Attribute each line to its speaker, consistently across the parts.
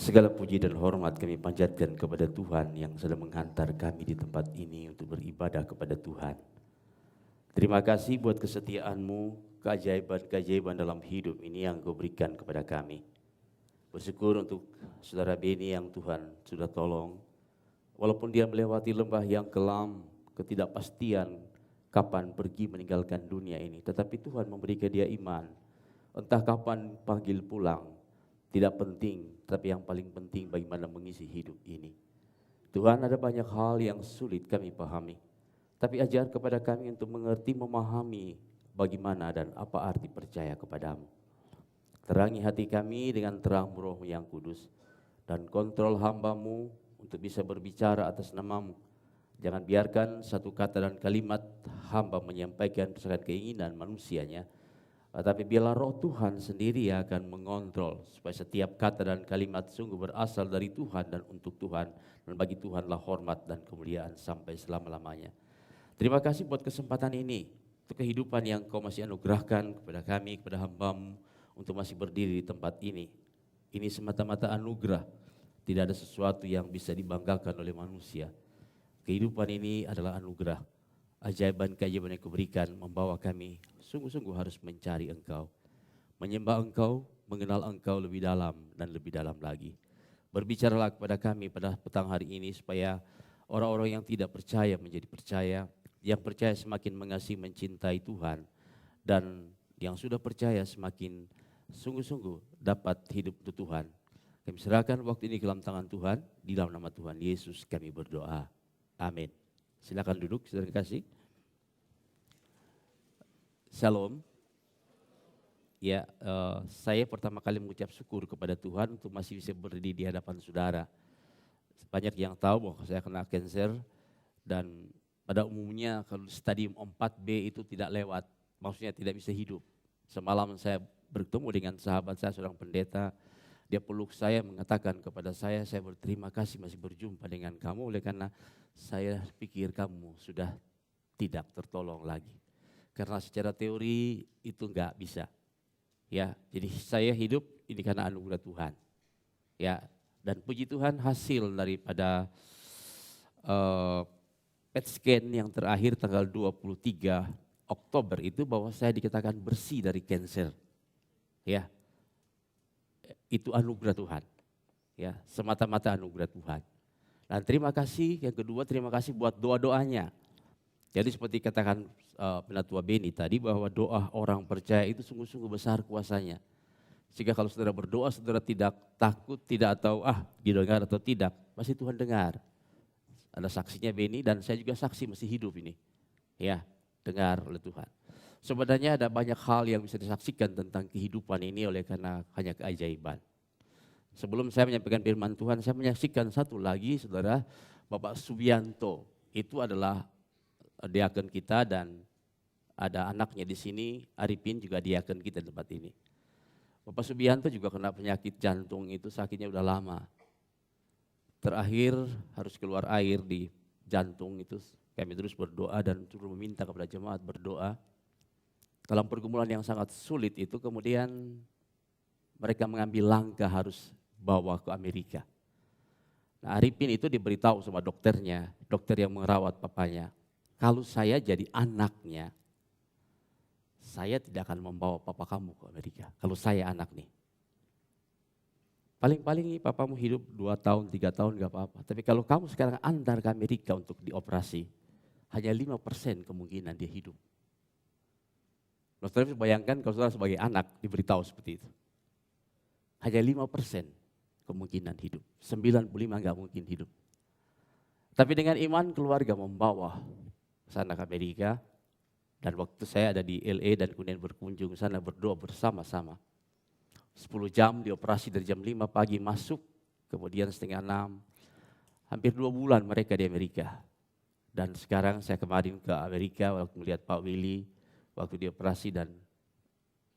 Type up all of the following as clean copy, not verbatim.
Speaker 1: Segala puji dan hormat kami panjatkan kepada Tuhan yang sudah menghantar kami di tempat ini untuk beribadah kepada Tuhan. Terima kasih buat kesetiaan-Mu, keajaiban-keajaiban dalam hidup ini yang Kau berikan kepada kami. Bersyukur untuk saudara Beni yang Tuhan sudah tolong. Walaupun dia melewati lembah yang kelam, ketidakpastian, kapan pergi meninggalkan dunia ini. Tetapi Tuhan memberikan dia iman. Entah kapan panggil pulang, tidak penting, tapi yang paling penting bagaimana mengisi hidup ini. Tuhan, ada banyak hal yang sulit kami pahami, tapi ajar kepada kami untuk mengerti, memahami bagaimana dan apa arti percaya kepadamu. Terangi hati kami dengan terang Roh yang kudus, dan kontrol hamba-Mu untuk bisa berbicara atas nama-Mu. Jangan biarkan satu kata dan kalimat hamba menyampaikan berdasarkan keinginan manusianya, tapi biarlah Roh Tuhan sendiri yang akan mengontrol supaya setiap kata dan kalimat sungguh berasal dari Tuhan dan untuk Tuhan, dan bagi Tuhanlah hormat dan kemuliaan sampai selama-lamanya. Terima kasih buat kesempatan ini, untuk kehidupan yang Kau masih anugerahkan kepada kami, kepada hamba-Mu untuk masih berdiri di tempat ini. Ini semata-mata anugerah, tidak ada sesuatu yang bisa dibanggakan oleh manusia. Kehidupan ini adalah anugerah. Ajaiban-keajaiban yang Kau berikan membawa kami sungguh-sungguh harus mencari Engkau, menyembah Engkau, mengenal Engkau lebih dalam dan lebih dalam lagi. Berbicaralah kepada kami pada petang hari ini supaya orang-orang yang tidak percaya menjadi percaya, yang percaya semakin mengasihi mencintai Tuhan, dan yang sudah percaya semakin sungguh-sungguh dapat hidup untuk Tuhan. Kami serahkan waktu ini ke dalam tangan Tuhan, di dalam nama Tuhan Yesus kami berdoa. Amin. Silakan duduk, saudara kasih. Shalom. Ya, saya pertama kali mengucap syukur kepada Tuhan untuk masih bisa berdiri di hadapan saudara. Banyak yang tahu bahwa saya kena kanker, dan pada umumnya kalau stadium 4B itu tidak lewat, maksudnya tidak bisa hidup. Semalam saya bertemu dengan sahabat saya, seorang pendeta, dia peluk saya mengatakan kepada saya berterima kasih masih berjumpa dengan kamu, oleh karena saya pikir kamu sudah tidak tertolong lagi. Karena secara teori itu enggak bisa. Ya, jadi saya hidup ini karena anugerah Tuhan. Ya, dan puji Tuhan hasil daripada PET scan yang terakhir tanggal 23 Oktober itu bahwa saya dikatakan bersih dari kanker. Ya. Itu anugerah Tuhan. Ya, semata-mata anugerah Tuhan. Dan terima kasih, yang kedua terima kasih buat doa-doanya. Jadi seperti katakan Penatua Beni tadi, bahwa doa orang percaya itu sungguh-sungguh besar kuasanya. Sehingga kalau saudara berdoa, saudara tidak takut, tidak tahu didengar atau tidak, pasti Tuhan dengar. Ada saksinya Beni, dan saya juga saksi masih hidup ini. Ya, dengar oleh Tuhan. Sebenarnya ada banyak hal yang bisa disaksikan tentang kehidupan ini oleh karena hanya keajaiban. Sebelum saya menyampaikan firman Tuhan, saya menyaksikan satu lagi, saudara, Bapak Subianto. Itu adalah diakon kita, dan ada anaknya di sini, Arifin juga diakon kita di tempat ini. Bapak Subianto juga kena penyakit jantung, itu sakitnya udah lama. Terakhir harus keluar air di jantung itu, kami terus berdoa dan terus meminta kepada jemaat berdoa. Dalam pergumulan yang sangat sulit itu, kemudian mereka mengambil langkah harus bawa ke Amerika. Nah, Arifin itu diberitahu sama dokternya, dokter yang merawat papanya, kalau saya jadi anaknya, saya tidak akan membawa papa kamu ke Amerika. Kalau saya anak nih. Paling-paling papamu hidup 2 tahun, 3 tahun gak apa-apa. Tapi kalau kamu sekarang antar ke Amerika untuk dioperasi, hanya 5% kemungkinan dia hidup. Saudara bisa bayangkan kalau saudara sebagai anak diberitahu seperti itu. Hanya 5% kemungkinan hidup. 95 gak mungkin hidup. Tapi dengan iman keluarga membawa sana ke Amerika, dan waktu saya ada di LA dan kemudian berkunjung sana berdoa bersama-sama. 10 jam dioperasi dari jam 5 pagi masuk, kemudian setengah 6, hampir 2 bulan mereka di Amerika. Dan sekarang saya kemarin ke Amerika waktu melihat Pak Willy, waktu dioperasi, dan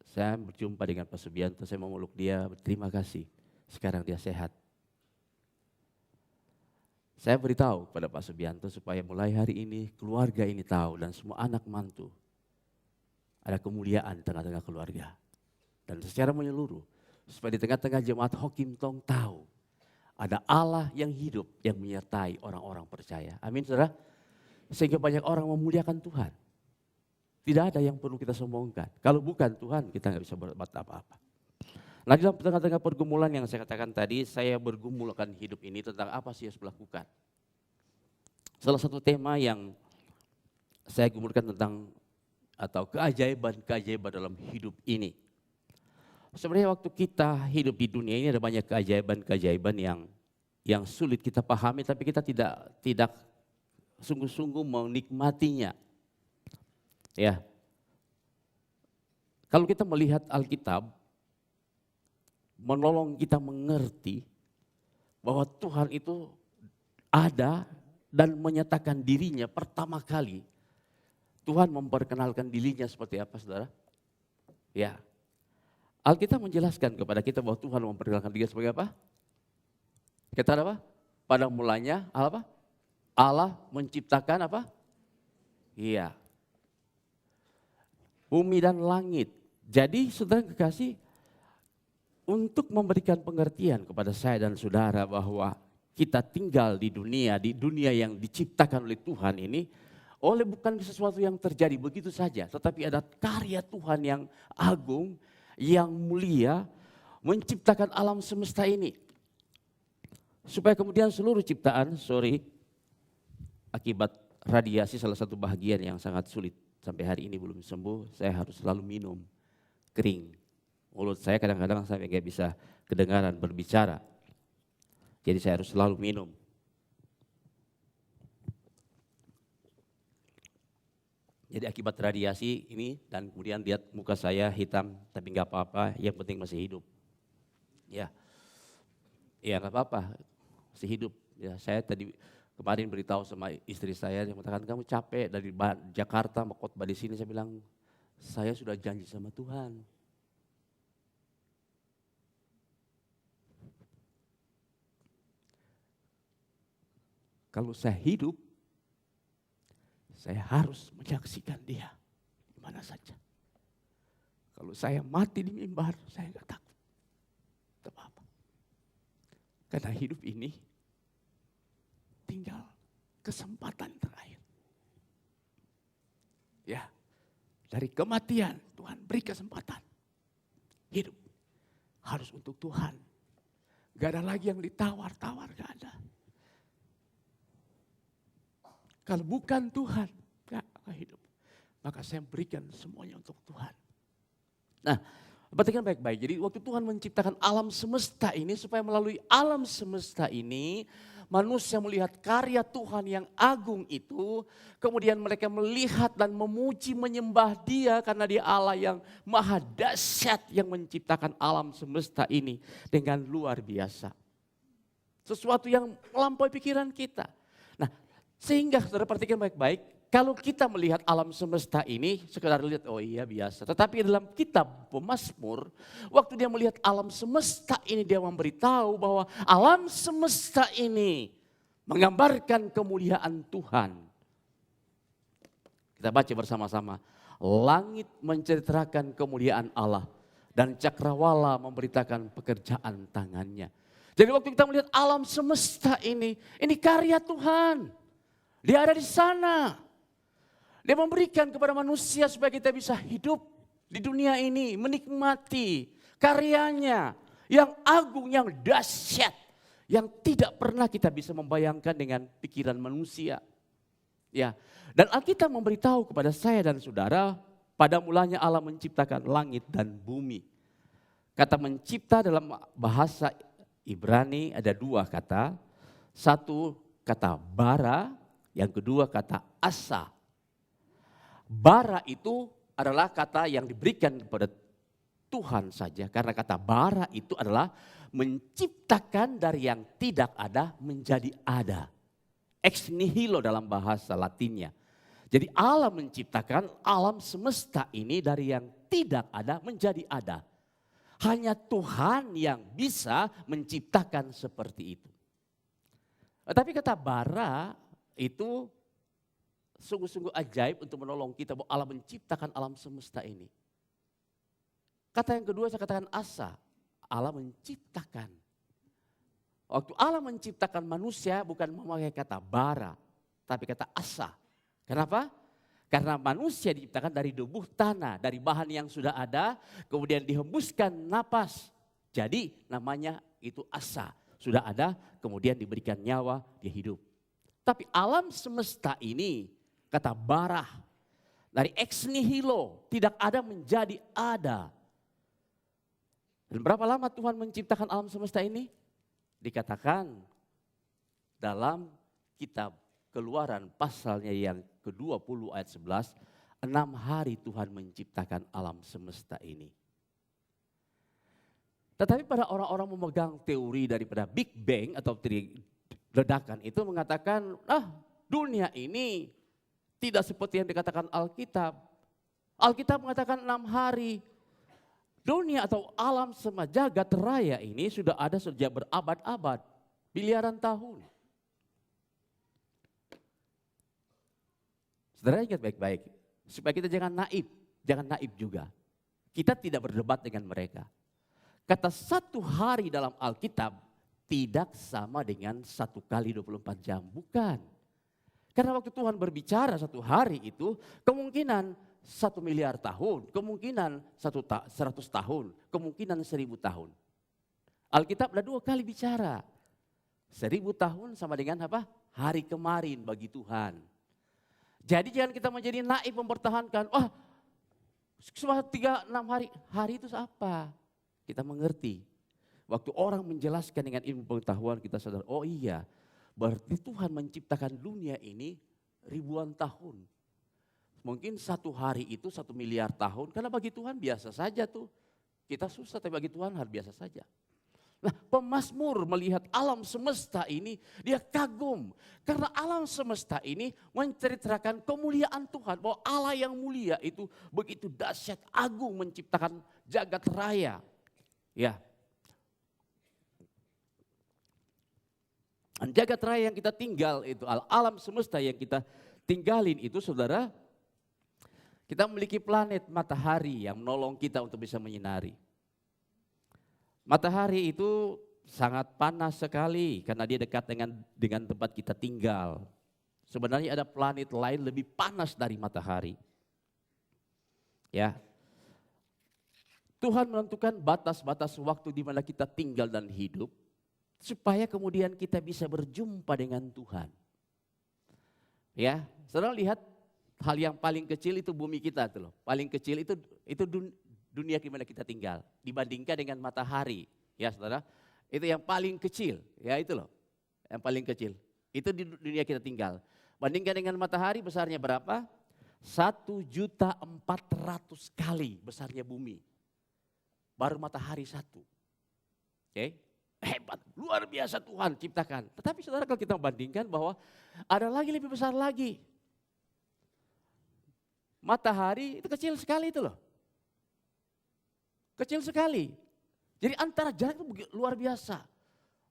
Speaker 1: saya berjumpa dengan Pak Subianto, saya memeluk dia, berterima kasih, sekarang dia sehat. Saya beritahu kepada Pak Subianto supaya mulai hari ini keluarga ini tahu, dan semua anak mantu ada kemuliaan tengah-tengah keluarga. Dan secara menyeluruh, supaya di tengah-tengah jemaat Hokim Tong tahu Ada Allah yang hidup yang menyertai orang-orang percaya. Amin saudara. Sehingga banyak orang memuliakan Tuhan. Tidak ada yang perlu kita sombongkan. Kalau bukan Tuhan kita nggak bisa berbuat apa-apa. Nah, dalam tengah-tengah pergumulan yang saya katakan tadi, saya bergumul akan hidup ini tentang apa sih yang harus dilakukan. Salah satu tema yang saya gumulkan tentang atau keajaiban-keajaiban dalam hidup ini. Sebenarnya waktu kita hidup di dunia ini ada banyak keajaiban-keajaiban yang sulit kita pahami, tapi kita tidak sungguh-sungguh menikmatinya. Ya, kalau kita melihat Alkitab, menolong kita mengerti bahwa Tuhan itu ada dan menyatakan dirinya pertama kali. Tuhan memperkenalkan dirinya seperti apa, saudara? Ya, Alkitab menjelaskan kepada kita bahwa Tuhan memperkenalkan dirinya sebagai apa? Kata apa? Pada mulanya apa? Allah menciptakan apa? Iya. Bumi dan langit. Jadi saudara kekasih, untuk memberikan pengertian kepada saya dan saudara bahwa kita tinggal di dunia yang diciptakan oleh Tuhan ini, oleh bukan sesuatu yang terjadi begitu saja, tetapi ada karya Tuhan yang agung, yang mulia, menciptakan alam semesta ini. Supaya kemudian seluruh ciptaan, akibat radiasi salah satu bagian yang sangat sulit, sampai hari ini belum sembuh, saya harus selalu minum kering. Mulut saya kadang-kadang sampai nggak bisa kedengaran berbicara. Jadi saya harus selalu minum. Jadi akibat radiasi ini dan kemudian lihat muka saya hitam, tapi nggak apa-apa, yang penting masih hidup. Ya nggak apa-apa, masih hidup. Ya, saya tadi kemarin beritahu sama istri saya, yang mengatakan kamu capek dari Jakarta mau khotbah di sini. Saya bilang saya sudah janji sama Tuhan. Kalau saya hidup, saya harus menyaksikan Dia di mana saja. Kalau saya mati di mimbar, saya nggak takut. Tidak apa-apa. Karena hidup ini tinggal kesempatan terakhir. Ya, dari kematian Tuhan beri kesempatan. Hidup harus untuk Tuhan. Gak ada lagi yang ditawar-tawar, gak ada. Kalau bukan Tuhan, gak hidup. Maka saya berikan semuanya untuk Tuhan. Nah, perhatikan baik-baik. Jadi waktu Tuhan menciptakan alam semesta ini, supaya melalui alam semesta ini, manusia melihat karya Tuhan yang agung itu, kemudian mereka melihat dan memuji menyembah Dia karena Dia Allah yang maha dahsyat yang menciptakan alam semesta ini dengan luar biasa. Sesuatu yang melampaui pikiran kita. Nah, sehingga saudara perhatikan baik-baik, kalau kita melihat alam semesta ini sekedar lihat, oh iya biasa. Tetapi dalam kitab Pemazmur, waktu dia melihat alam semesta ini, dia memberitahu bahwa alam semesta ini menggambarkan kemuliaan Tuhan. Kita baca bersama-sama. Langit menceritakan kemuliaan Allah dan cakrawala memberitakan pekerjaan tangannya. Jadi waktu kita melihat alam semesta ini karya Tuhan. Dia ada di sana. Dia memberikan kepada manusia supaya kita bisa hidup di dunia ini, menikmati karyanya yang agung, yang dahsyat, yang tidak pernah kita bisa membayangkan dengan pikiran manusia. Ya, dan Alkitab memberitahu kepada saya dan saudara, pada mulanya Allah menciptakan langit dan bumi. Kata mencipta dalam bahasa Ibrani ada dua kata. Satu kata bara, yang kedua kata asa. Bara itu adalah kata yang diberikan kepada Tuhan saja. Karena kata bara itu adalah menciptakan dari yang tidak ada menjadi ada. Ex nihilo dalam bahasa Latinnya. Jadi Allah menciptakan alam semesta ini dari yang tidak ada menjadi ada. Hanya Tuhan yang bisa menciptakan seperti itu. Tapi kata bara itu sungguh-sungguh ajaib untuk menolong kita bahwa Allah menciptakan alam semesta ini. Kata yang kedua saya katakan asa. Allah menciptakan. Waktu Allah menciptakan manusia bukan memakai kata bara, tapi kata asa. Kenapa? Karena manusia diciptakan dari debu tanah, dari bahan yang sudah ada, kemudian dihembuskan napas. Jadi namanya itu asa. Sudah ada, kemudian diberikan nyawa, dia hidup. Tapi alam semesta ini, kata bara, dari ex nihilo, tidak ada menjadi ada. Dan berapa lama Tuhan menciptakan alam semesta ini? Dikatakan dalam kitab Keluaran pasalnya yang ke-20 ayat 11, 6 hari Tuhan menciptakan alam semesta ini. Tetapi pada orang-orang memegang teori daripada Big Bang atau teori ledakan itu mengatakan, dunia ini tidak seperti yang dikatakan Alkitab. Alkitab mengatakan 6 hari. Dunia atau alam semesta jagat raya ini sudah ada sejak berabad-abad, miliaran tahun. Saudara ingat baik-baik, supaya kita jangan naif juga. Kita tidak berdebat dengan mereka. Kata 1 hari dalam Alkitab tidak sama dengan 1 kali 24 jam, bukan. Karena waktu Tuhan berbicara 1 hari itu kemungkinan 1 miliar tahun, kemungkinan 100 tahun, kemungkinan 1000 tahun. Alkitab ada 2 kali bicara. 1000 tahun sama dengan apa? Hari kemarin bagi Tuhan. Jadi jangan kita menjadi naif mempertahankan, cuma 3-6 hari. Hari itu apa? Kita mengerti. Waktu orang menjelaskan dengan ilmu pengetahuan kita sadar, oh iya, berarti Tuhan menciptakan dunia ini ribuan tahun. Mungkin 1 hari itu 1 miliar tahun, karena bagi Tuhan biasa saja tuh. Kita susah, tapi bagi Tuhan hal biasa saja. Nah, pemazmur melihat alam semesta ini, dia kagum. Karena alam semesta ini menceritakan kemuliaan Tuhan. Bahwa Allah yang mulia itu begitu dahsyat, agung menciptakan jagat raya. Ya. Jagat raya yang kita tinggal itu, alam semesta yang kita tinggalin itu saudara, kita memiliki planet matahari yang menolong kita untuk bisa menyinari. Matahari itu sangat panas sekali karena dia dekat dengan tempat kita tinggal. Sebenarnya ada planet lain lebih panas dari matahari. Ya. Tuhan menentukan batas-batas waktu di mana kita tinggal dan hidup supaya kemudian kita bisa berjumpa dengan Tuhan. Ya, saudara lihat hal yang paling kecil itu bumi kita tuh loh. Paling kecil itu dunia di mana kita tinggal dibandingkan dengan matahari, ya saudara. Itu yang paling kecil, ya itu loh. Yang paling kecil. Itu di dunia kita tinggal. Bandingkan dengan matahari besarnya berapa? 1.400.000 kali besarnya bumi. Baru matahari 1. Oke? Hebat, luar biasa Tuhan ciptakan. Tetapi saudara kalau kita bandingkan bahwa ada lagi lebih besar lagi. Matahari itu kecil sekali itu loh. Kecil sekali. Jadi antara jarak itu luar biasa.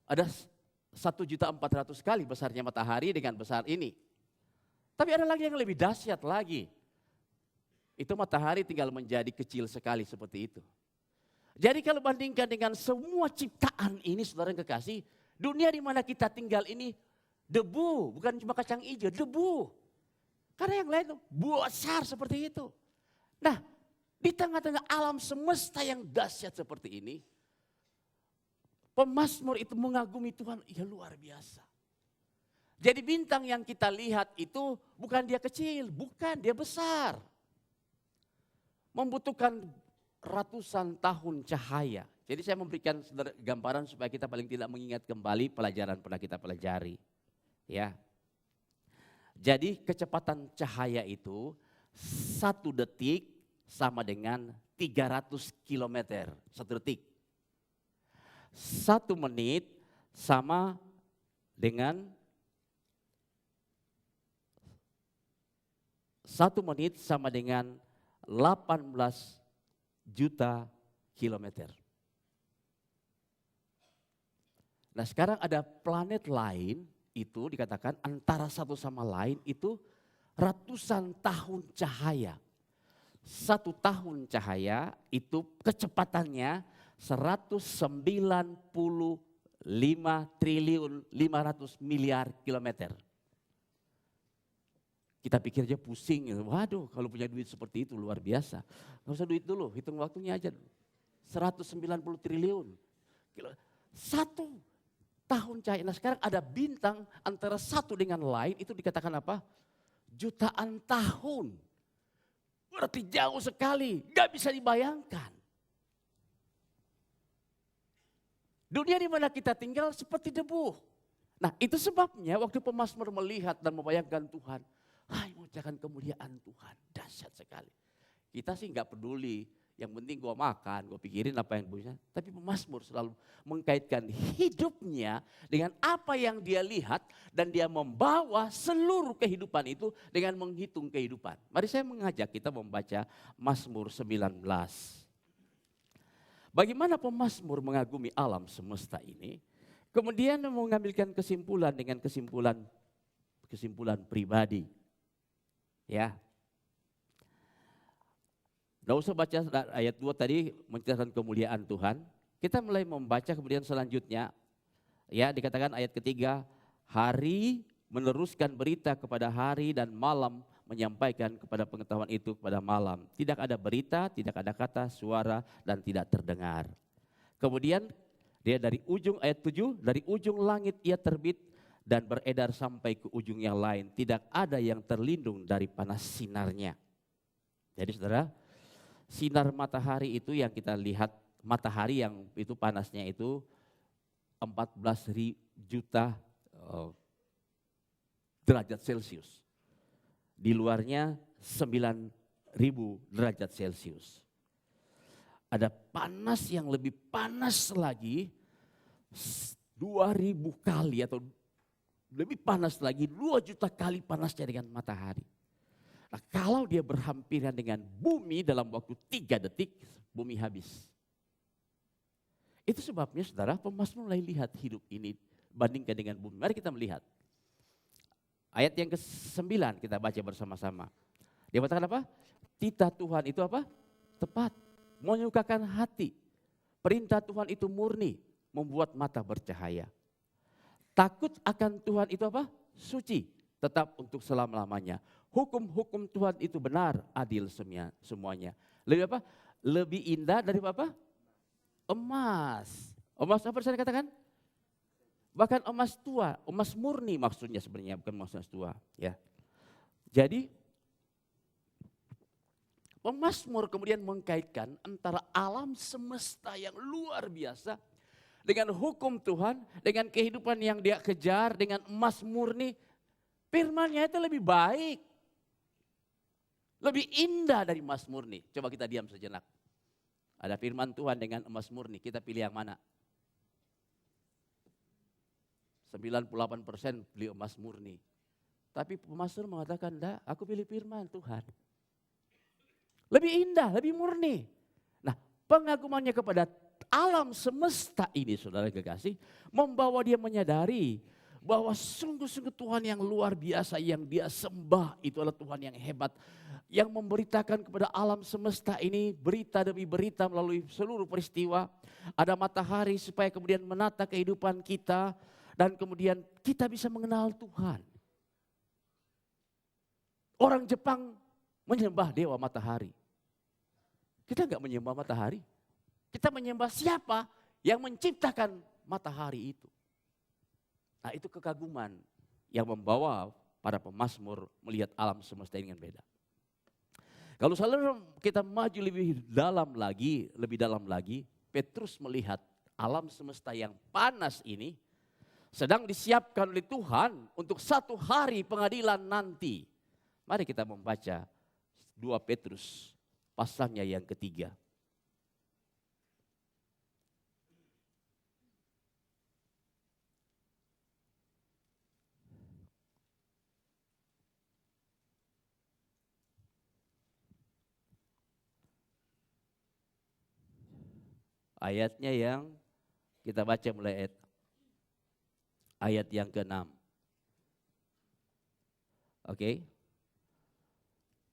Speaker 1: Ada 1.400.000 kali besarnya matahari dengan besar ini. Tapi ada lagi yang lebih dahsyat lagi. Itu matahari tinggal menjadi kecil sekali seperti itu. Jadi kalau bandingkan dengan semua ciptaan ini saudara yang kekasih, dunia di mana kita tinggal ini debu, bukan cuma kacang hijau, debu. Karena yang lain itu besar seperti itu. Nah, di tengah-tengah alam semesta yang dahsyat seperti ini, pemazmur itu mengagumi Tuhan, ya luar biasa. Jadi bintang yang kita lihat itu bukan dia kecil, bukan dia besar. Membutuhkan ratusan tahun cahaya. Jadi saya memberikan gambaran supaya kita paling tidak mengingat kembali pelajaran pernah kita pelajari. Ya. Jadi kecepatan cahaya itu 1 detik sama dengan 300 km 1 detik. 1 menit sama dengan 18 juta kilometer. Nah sekarang ada planet lain itu dikatakan antara satu sama lain itu ratusan tahun cahaya. 1 tahun cahaya itu kecepatannya 195 5.500.000.000.000 kilometer. Kita pikir aja pusing, waduh kalau punya duit seperti itu luar biasa. Nggak usah duit dulu, hitung waktunya aja. 190 triliun. Satu tahun cahaya. Nah sekarang ada bintang antara satu dengan lain, itu dikatakan apa? Jutaan tahun. Berarti jauh sekali, gak bisa dibayangkan. Dunia di mana kita tinggal seperti debu. Nah itu sebabnya waktu pemazmur melihat dan membayangkan Tuhan, hai mengucapkan kemuliaan Tuhan, dahsyat sekali. Kita sih nggak peduli, yang penting gue makan, gue pikirin apa yang bisa. Tapi pemazmur selalu mengkaitkan hidupnya dengan apa yang dia lihat dan dia membawa seluruh kehidupan itu dengan menghitung kehidupan. Mari saya mengajak kita membaca Mazmur 19. Bagaimana pemazmur mengagumi alam semesta ini, kemudian mengambilkan kesimpulan dengan kesimpulan pribadi. Ya. Nggak usah baca ayat 2 tadi menceritakan kemuliaan Tuhan. Kita mulai membaca kemudian selanjutnya. Ya, dikatakan ayat ketiga, hari meneruskan berita kepada hari dan malam menyampaikan kepada pengetahuan itu kepada malam. Tidak ada berita, tidak ada kata, suara dan tidak terdengar. Kemudian dia dari ujung ayat 7, dari ujung langit ia terbit dan beredar sampai ke ujung yang lain. Tidak ada yang terlindung dari panas sinarnya. Jadi saudara, sinar matahari itu yang kita lihat, matahari yang itu panasnya itu 14 juta derajat Celcius. Di luarnya 9.000 derajat Celcius. Ada panas yang lebih panas lagi 2.000 kali atau lebih panas lagi, 2 juta kali panasnya dengan matahari. Nah, kalau dia berhampiran dengan bumi dalam waktu 3 detik, bumi habis. Itu sebabnya saudara, pemazmur mulai lihat hidup ini bandingkan dengan bumi. Mari kita melihat. Ayat yang ke-9 kita baca bersama-sama. Dia katakan apa? Titah Tuhan itu apa? Tepat, menyukakan hati. Perintah Tuhan itu murni, membuat mata bercahaya. Takut akan Tuhan itu apa? Suci, tetap untuk selama-lamanya. Hukum-hukum Tuhan itu benar, adil semuanya. Lebih apa? Lebih indah dari apa? Emas. Emas apa saya katakan? Bahkan emas tua, emas murni maksudnya sebenarnya, bukan emas tua. Ya. Jadi pemazmur kemudian mengkaitkan antara alam semesta yang luar biasa dengan hukum Tuhan, dengan kehidupan yang dia kejar, dengan emas murni, firman-Nya itu lebih baik. Lebih indah dari emas murni. Coba kita diam sejenak. Ada firman Tuhan dengan emas murni, kita pilih yang mana? 98% pilih emas murni. Tapi pemazmur mengatakan, enggak, aku pilih firman Tuhan. Lebih indah, lebih murni. Nah, pengagumannya kepada alam semesta ini, saudara kekasih, membawa dia menyadari bahwa sungguh-sungguh Tuhan yang luar biasa yang dia sembah itu adalah Tuhan yang hebat. Yang memberitakan kepada alam semesta ini berita demi berita melalui seluruh peristiwa. Ada matahari supaya kemudian menata kehidupan kita dan kemudian kita bisa mengenal Tuhan. Orang Jepang menyembah dewa matahari. Kita enggak menyembah matahari. Kita menyembah siapa yang menciptakan matahari itu. Nah itu kekaguman yang membawa para pemazmur melihat alam semesta dengan beda. Kalau saudara kita maju lebih dalam lagi, Petrus melihat alam semesta yang panas ini sedang disiapkan oleh Tuhan untuk satu hari pengadilan nanti. Mari kita membaca 2 Petrus pasalnya yang ketiga. Ayatnya yang kita baca mulai ayat yang ke-6. Oke.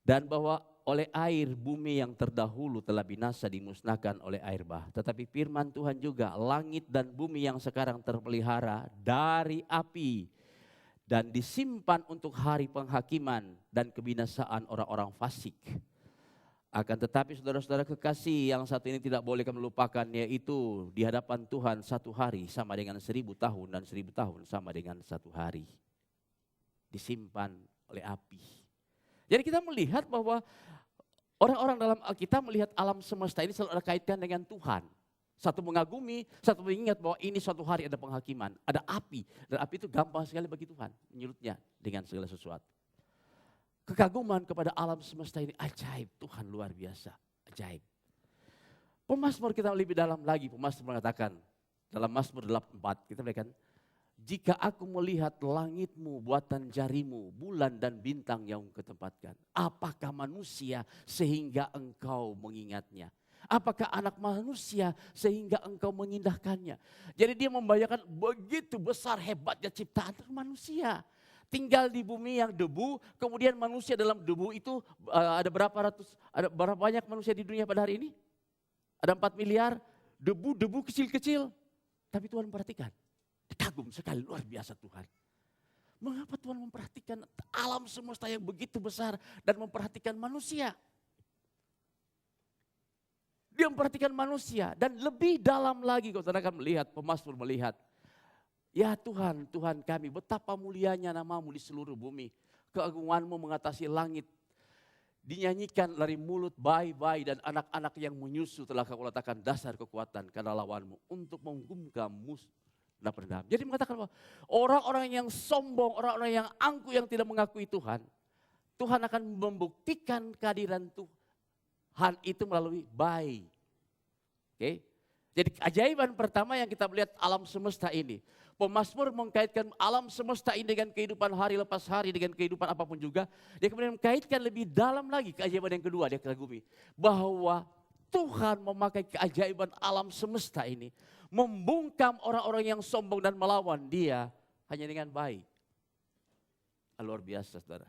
Speaker 1: Dan bahwa oleh air bumi yang terdahulu telah binasa dimusnahkan oleh air bah. Tetapi firman Tuhan juga, langit dan bumi yang sekarang terpelihara dari api dan disimpan untuk hari penghakiman dan kebinasaan orang-orang fasik. Akan tetapi saudara-saudara kekasih, yang satu ini tidak boleh kami lupakan, yaitu di hadapan Tuhan satu hari sama dengan 1000 tahun dan 1000 tahun sama dengan satu hari. Disimpan oleh api. Jadi kita melihat bahwa orang-orang dalam Alkitab melihat alam semesta ini selalu ada kaitkan dengan Tuhan. Satu mengagumi, satu mengingat bahwa ini suatu hari ada penghakiman, ada api. Dan api itu gampang sekali bagi Tuhan, menyurutnya dengan segala sesuatu. Kekaguman kepada alam semesta ini ajaib, Tuhan luar biasa, ajaib. Pemazmur kita lebih dalam lagi, pemazmur mengatakan dalam Mazmur 84, kita melihat, jika aku melihat langitmu, buatan jarimu, bulan dan bintang yang ketempatkan, apakah manusia sehingga engkau mengingatnya? Apakah anak manusia sehingga engkau mengindahkannya? Jadi dia membayangkan begitu besar hebatnya ciptaan manusia. Tinggal di bumi yang debu, kemudian manusia dalam debu itu ada berapa banyak manusia di dunia pada hari ini? Ada 4 miliar, debu kecil-kecil. Tapi Tuhan memperhatikan. Kagum sekali, luar biasa Tuhan. Mengapa Tuhan memperhatikan alam semesta yang begitu besar dan memperhatikan manusia? Dia memperhatikan manusia dan lebih dalam lagi kalau saudara akan melihat, pemazmur melihat. Ya Tuhan, Tuhan kami, betapa mulianya namamu di seluruh bumi. Keagunganmu mengatasi langit. Dinyanyikan dari mulut bayi-bayi dan anak-anak yang menyusu telah kau letakkan dasar kekuatan karena lawanmu untuk menggumkam musuh. Jadi mengatakan bahwa orang-orang yang sombong, orang-orang yang angkuh yang tidak mengakui Tuhan, Tuhan akan membuktikan kehadiran Tuhan itu melalui bayi. Oke? Jadi keajaiban pertama yang kita melihat alam semesta ini. Pemazmur mengkaitkan alam semesta ini dengan kehidupan hari lepas hari, dengan kehidupan apapun juga. Dia kemudian mengkaitkan lebih dalam lagi keajaiban yang kedua, dia kagumi. Bahwa Tuhan memakai keajaiban alam semesta ini membungkam orang-orang yang sombong dan melawan dia hanya dengan bayi. Luar biasa saudara.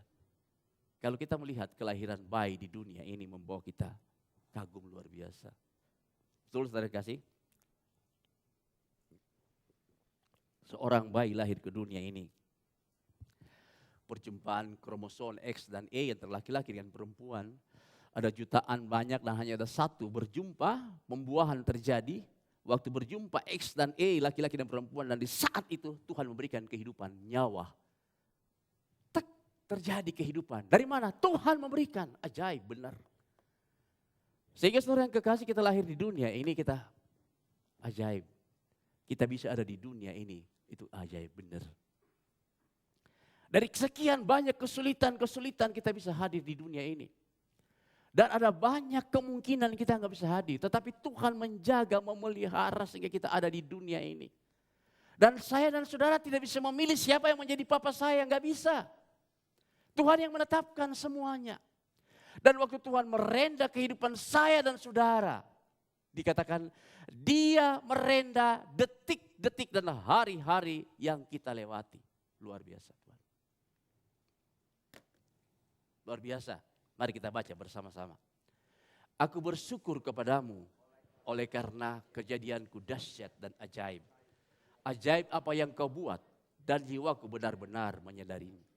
Speaker 1: Kalau kita melihat kelahiran bayi di dunia ini membawa kita kagum luar biasa. Betul saudara kasih? Seorang bayi lahir ke dunia ini. Perjumpaan kromosom X dan Y antara laki-laki dengan perempuan. Ada jutaan banyak dan hanya ada satu berjumpa, pembuahan terjadi. Waktu berjumpa X dan Y, laki-laki dan perempuan, dan di saat itu Tuhan memberikan kehidupan, nyawa. Terjadi kehidupan. Dari mana? Tuhan memberikan, ajaib benar. Sehingga saudara yang kekasih, kita lahir di dunia ini kita ajaib. Kita bisa ada di dunia ini, itu ajaib benar. Dari sekian banyak kesulitan kita bisa hadir di dunia ini. Dan ada banyak kemungkinan kita nggak bisa hadir. Tetapi Tuhan menjaga, memelihara sehingga kita ada di dunia ini. Dan saya dan saudara tidak bisa memilih siapa yang menjadi papa saya, nggak bisa. Tuhan yang menetapkan semuanya. Dan waktu Tuhan merenda kehidupan saya dan saudara, dikatakan dia merenda detik-detik dan hari-hari yang kita lewati. Luar biasa Tuhan. Luar biasa. Mari kita baca bersama-sama. Aku bersyukur kepadamu oleh karena kejadianku dahsyat dan ajaib. Ajaib apa yang kau buat dan jiwaku benar-benar menyadarinya.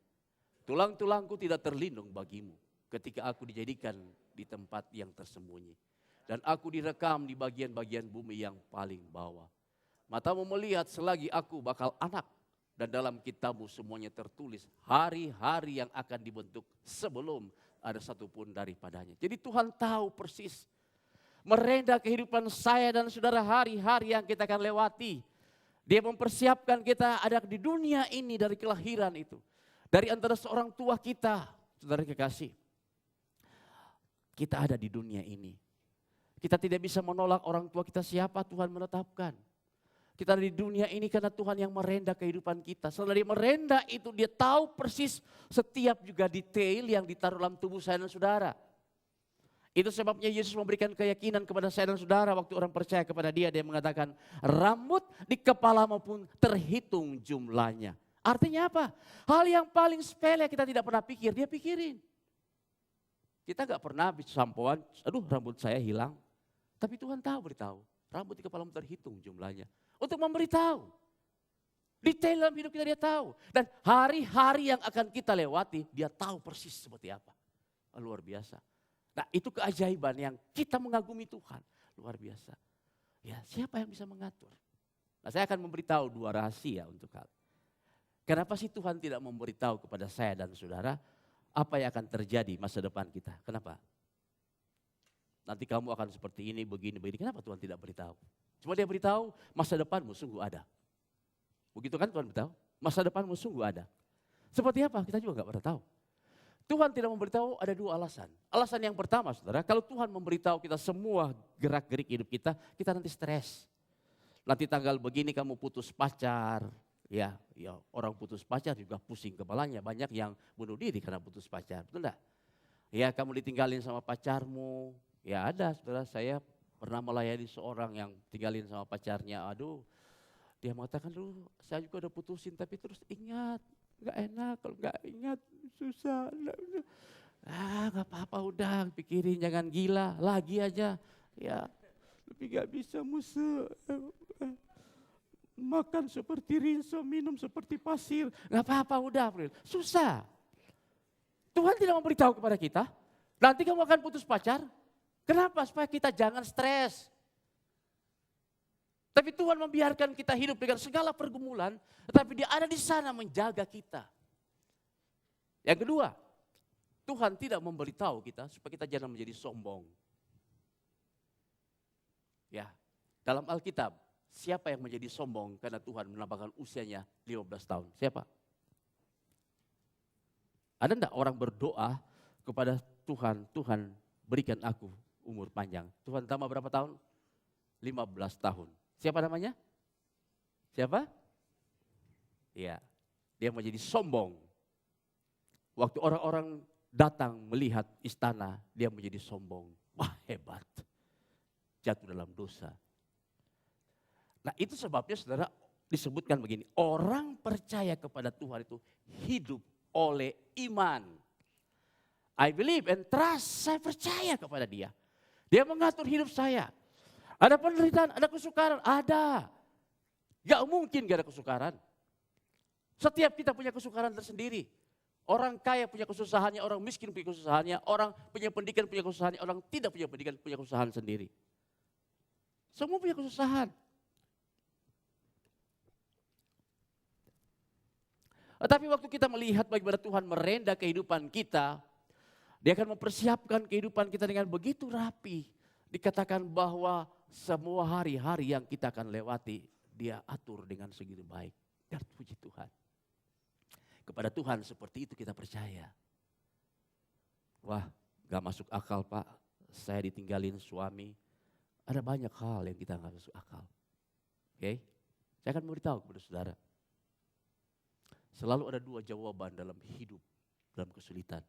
Speaker 1: Tulang-tulangku tidak terlindung bagimu ketika aku dijadikan di tempat yang tersembunyi. Dan aku direkam di bagian-bagian bumi yang paling bawah. Matamu melihat selagi aku bakal anak. Dan dalam kitabmu semuanya tertulis hari-hari yang akan dibentuk sebelum ada satupun daripadanya. Jadi Tuhan tahu persis. Merenda kehidupan saya dan saudara hari-hari yang kita akan lewati. Dia mempersiapkan kita ada di dunia ini dari kelahiran itu. Dari antara seorang tua kita, saudara kekasih. Kita ada di dunia ini. Kita tidak bisa menolak orang tua kita siapa Tuhan menetapkan. Kita ada di dunia ini karena Tuhan yang merenda kehidupan kita. Setelah dia merenda itu dia tahu persis setiap juga detail yang ditaruh dalam tubuh saya dan saudara. Itu sebabnya Yesus memberikan keyakinan kepada saya dan saudara waktu orang percaya kepada dia. Dia mengatakan rambut di kepala maupun terhitung jumlahnya. Artinya apa? Hal yang paling sepele kita tidak pernah pikir, dia pikirin. Kita nggak pernah habis sampoan, aduh rambut saya hilang. Tapi Tuhan tahu beritahu, rambut di kepalamu terhitung jumlahnya. Untuk memberitahu. Detail dalam hidup kita dia tahu. Dan hari-hari yang akan kita lewati, dia tahu persis seperti apa. Luar biasa. Nah itu keajaiban yang kita mengagumi Tuhan. Luar biasa. Ya siapa yang bisa mengatur? Nah saya akan memberitahu 2 rahasia untuk kalian. Kenapa sih Tuhan tidak memberitahu kepada saya dan saudara apa yang akan terjadi masa depan kita? Kenapa? Nanti kamu akan seperti ini, begini. Kenapa Tuhan tidak beritahu? Cuma dia beritahu masa depanmu sungguh ada. Begitu kan Tuhan beritahu? Masa depanmu sungguh ada. Seperti apa? Kita juga nggak pernah tahu. Tuhan tidak memberitahu ada 2 alasan. Alasan yang pertama saudara, kalau Tuhan memberitahu kita semua gerak-gerik hidup kita, kita nanti stres. Nanti tanggal begini kamu putus pacar. Ya orang putus pacar juga pusing kepalanya. Banyak yang bunuh diri karena putus pacar, betul enggak? Ya kamu ditinggalin sama pacarmu. Ya ada saudara, saya pernah melayani seorang yang tinggalin sama pacarnya. Aduh, dia mengatakan dulu saya juga udah putusin tapi terus ingat. Gak enak kalau gak ingat, susah. Gak apa-apa udah pikirin, jangan gila, lagi aja. Ya, tapi gak bisa musuh. Makan seperti rinso, minum seperti pasir. Gak apa-apa udah, susah. Tuhan tidak memberitahu kepada kita, nanti kamu akan putus pacar. Kenapa? Supaya kita jangan stres. Tapi Tuhan membiarkan kita hidup dengan segala pergumulan, tetapi dia ada di sana menjaga kita. Yang kedua, Tuhan tidak memberitahu kita supaya kita jangan menjadi sombong. Ya, dalam Alkitab, siapa yang menjadi sombong karena Tuhan menambahkan usianya 15 tahun? Siapa? Ada enggak orang berdoa kepada Tuhan, Tuhan berikan aku umur panjang. Tuhan tambah berapa tahun? 15 tahun. Siapa namanya? Siapa? Ya, dia menjadi sombong. Waktu orang-orang datang melihat istana, dia menjadi sombong. Wah hebat, jatuh dalam dosa. Nah itu sebabnya saudara disebutkan begini, orang percaya kepada Tuhan itu hidup oleh iman. I believe and trust, saya percaya kepada dia. Dia mengatur hidup saya. Ada penderitaan, ada kesukaran, ada. Gak mungkin gak ada kesukaran. Setiap kita punya kesukaran tersendiri. Orang kaya punya kesusahannya, orang miskin punya kesusahannya, orang punya pendidikan punya kesusahannya, orang tidak punya pendidikan punya kesusahan sendiri. Semua punya kesusahan. Tetapi waktu kita melihat bagaimana Tuhan merenda kehidupan kita, dia akan mempersiapkan kehidupan kita dengan begitu rapi. Dikatakan bahwa semua hari-hari yang kita akan lewati, dia atur dengan segitu baik. Dan puji Tuhan. Kepada Tuhan seperti itu kita percaya. Wah, gak masuk akal Pak, saya ditinggalin suami. Ada banyak hal yang kita gak masuk akal. Oke, saya akan memberitahu kepada saudara. Selalu ada 2 jawaban dalam hidup, dalam kesulitan.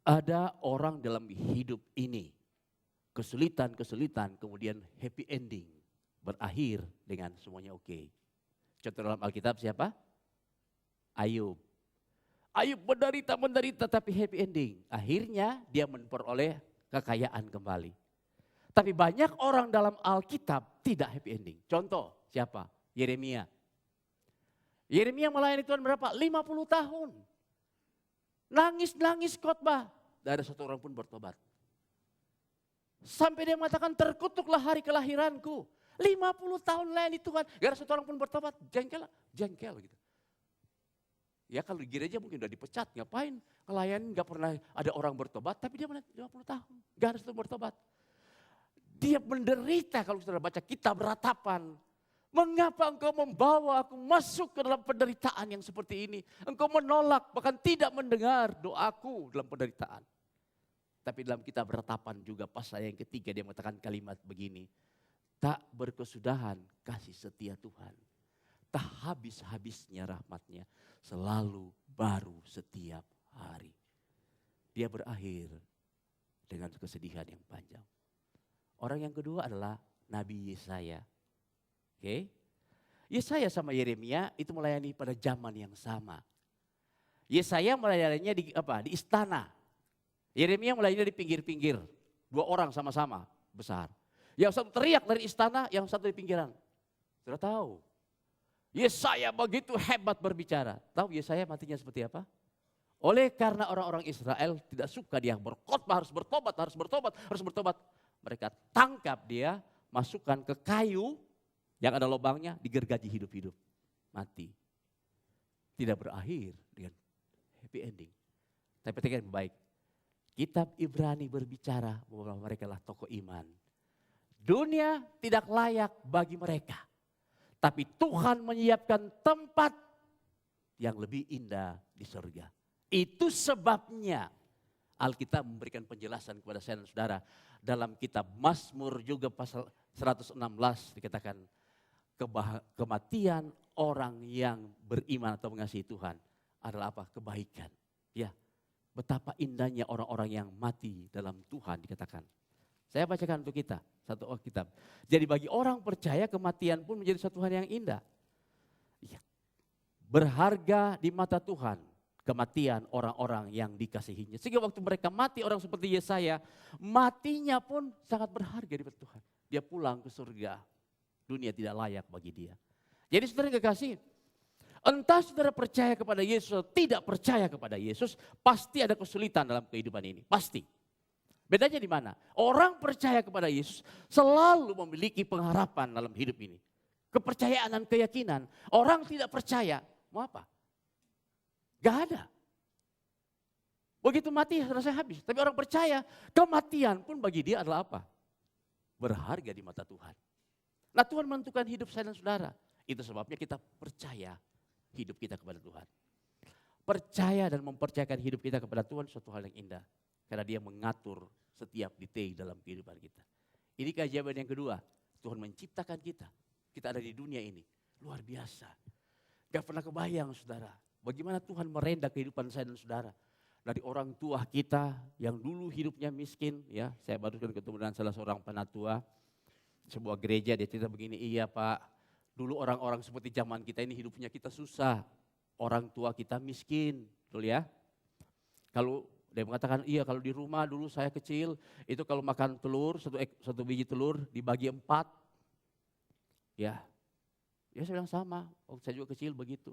Speaker 1: Ada orang dalam hidup ini, kesulitan, kemudian happy ending. Berakhir dengan semuanya oke. Contoh dalam Alkitab siapa? Ayub. Ayub menderita tapi happy ending. Akhirnya dia memperoleh kekayaan kembali. Tapi banyak orang dalam Alkitab tidak happy ending. Contoh siapa? Yeremia. Yeremia melayani Tuhan berapa? 50 tahun. Nangis khotbah. Tidak ada satu orang pun bertobat. Sampai dia mengatakan terkutuklah hari kelahiranku. 50 tahun melayani Tuhan. Gak ada satu orang pun bertobat. Jengkel gitu. Ya kalau di gereja mungkin udah dipecat. Ngapain ngelayanin gak pernah ada orang bertobat. Tapi dia melayani 50 tahun. Gak ada satu bertobat. Dia menderita kalau saudara baca kitab ratapan. Mengapa engkau membawa aku masuk ke dalam penderitaan yang seperti ini? Engkau menolak bahkan tidak mendengar doaku dalam penderitaan. Tapi dalam kitab ratapan juga pasal yang ketiga dia mengatakan kalimat begini. Tak berkesudahan kasih setia Tuhan. Tak habis-habisnya rahmatnya. Selalu baru setiap hari. Dia berakhir dengan kesedihan yang panjang. Orang yang kedua adalah Nabi Yesaya. Oke, Yesaya sama Yeremia itu melayani pada zaman yang sama. Yesaya melayaninya di istana. Yeremia mulai dari pinggir-pinggir. 2 orang sama-sama besar. Yang satu teriak dari istana, yang satu di pinggiran. Sudah tahu. Yesaya begitu hebat berbicara. Tahu Yesaya matinya seperti apa? Oleh karena orang-orang Israel tidak suka dia berkhotbah, harus bertobat, harus bertobat, harus bertobat. Mereka tangkap dia, masukkan ke kayu yang ada lubangnya, digergaji hidup-hidup. Mati. Tidak berakhir dengan happy ending. Tapi perhatikan baik. Kitab Ibrani berbicara bahwa mereka adalah tokoh iman. Dunia tidak layak bagi mereka. Tapi Tuhan menyiapkan tempat yang lebih indah di surga. Itu sebabnya Alkitab memberikan penjelasan kepada saya dan saudara. Dalam kitab Mazmur juga pasal 116 dikatakan kematian orang yang beriman atau mengasihi Tuhan adalah apa? Kebaikan. Ya, betapa indahnya orang-orang yang mati dalam Tuhan dikatakan. Saya bacakan untuk kita satu kitab. Jadi bagi orang percaya kematian pun menjadi satu hal yang indah. Ya. Berharga di mata Tuhan kematian orang-orang yang dikasihinya. Sehingga waktu mereka mati orang seperti Yesaya, matinya pun sangat berharga di mata Tuhan. Dia pulang ke surga. Dunia tidak layak bagi dia. Jadi saudara yang kekasih, entah saudara percaya kepada Yesus atau tidak percaya kepada Yesus, pasti ada kesulitan dalam kehidupan ini. Pasti. Bedanya di mana? Orang percaya kepada Yesus selalu memiliki pengharapan dalam hidup ini. Kepercayaan dan keyakinan. Orang tidak percaya, mau apa? Gak ada. Begitu mati selesai habis. Tapi orang percaya, kematian pun bagi dia adalah apa? Berharga di mata Tuhan. Nah Tuhan menentukan hidup saya dan saudara. Itu sebabnya kita percaya hidup kita kepada Tuhan. Percaya dan mempercayakan hidup kita kepada Tuhan suatu hal yang indah. Karena dia mengatur setiap detail dalam kehidupan kita. Ini keajaiban yang kedua. Tuhan menciptakan kita. Kita ada di dunia ini. Luar biasa. Gak pernah kebayang saudara. Bagaimana Tuhan merenda kehidupan saya dan saudara. Dari orang tua kita yang dulu hidupnya miskin. Ya, saya baru ketemu dengan salah seorang penatua. Sebuah gereja dia cerita begini. Iya Pak, dulu orang-orang seperti zaman kita ini hidupnya kita susah. Orang tua kita miskin. Betul ya? Kalau dia mengatakan, iya kalau di rumah dulu saya kecil, itu kalau makan telur, satu biji telur dibagi 4. Ya saya bilang sama, waktu saya juga kecil begitu.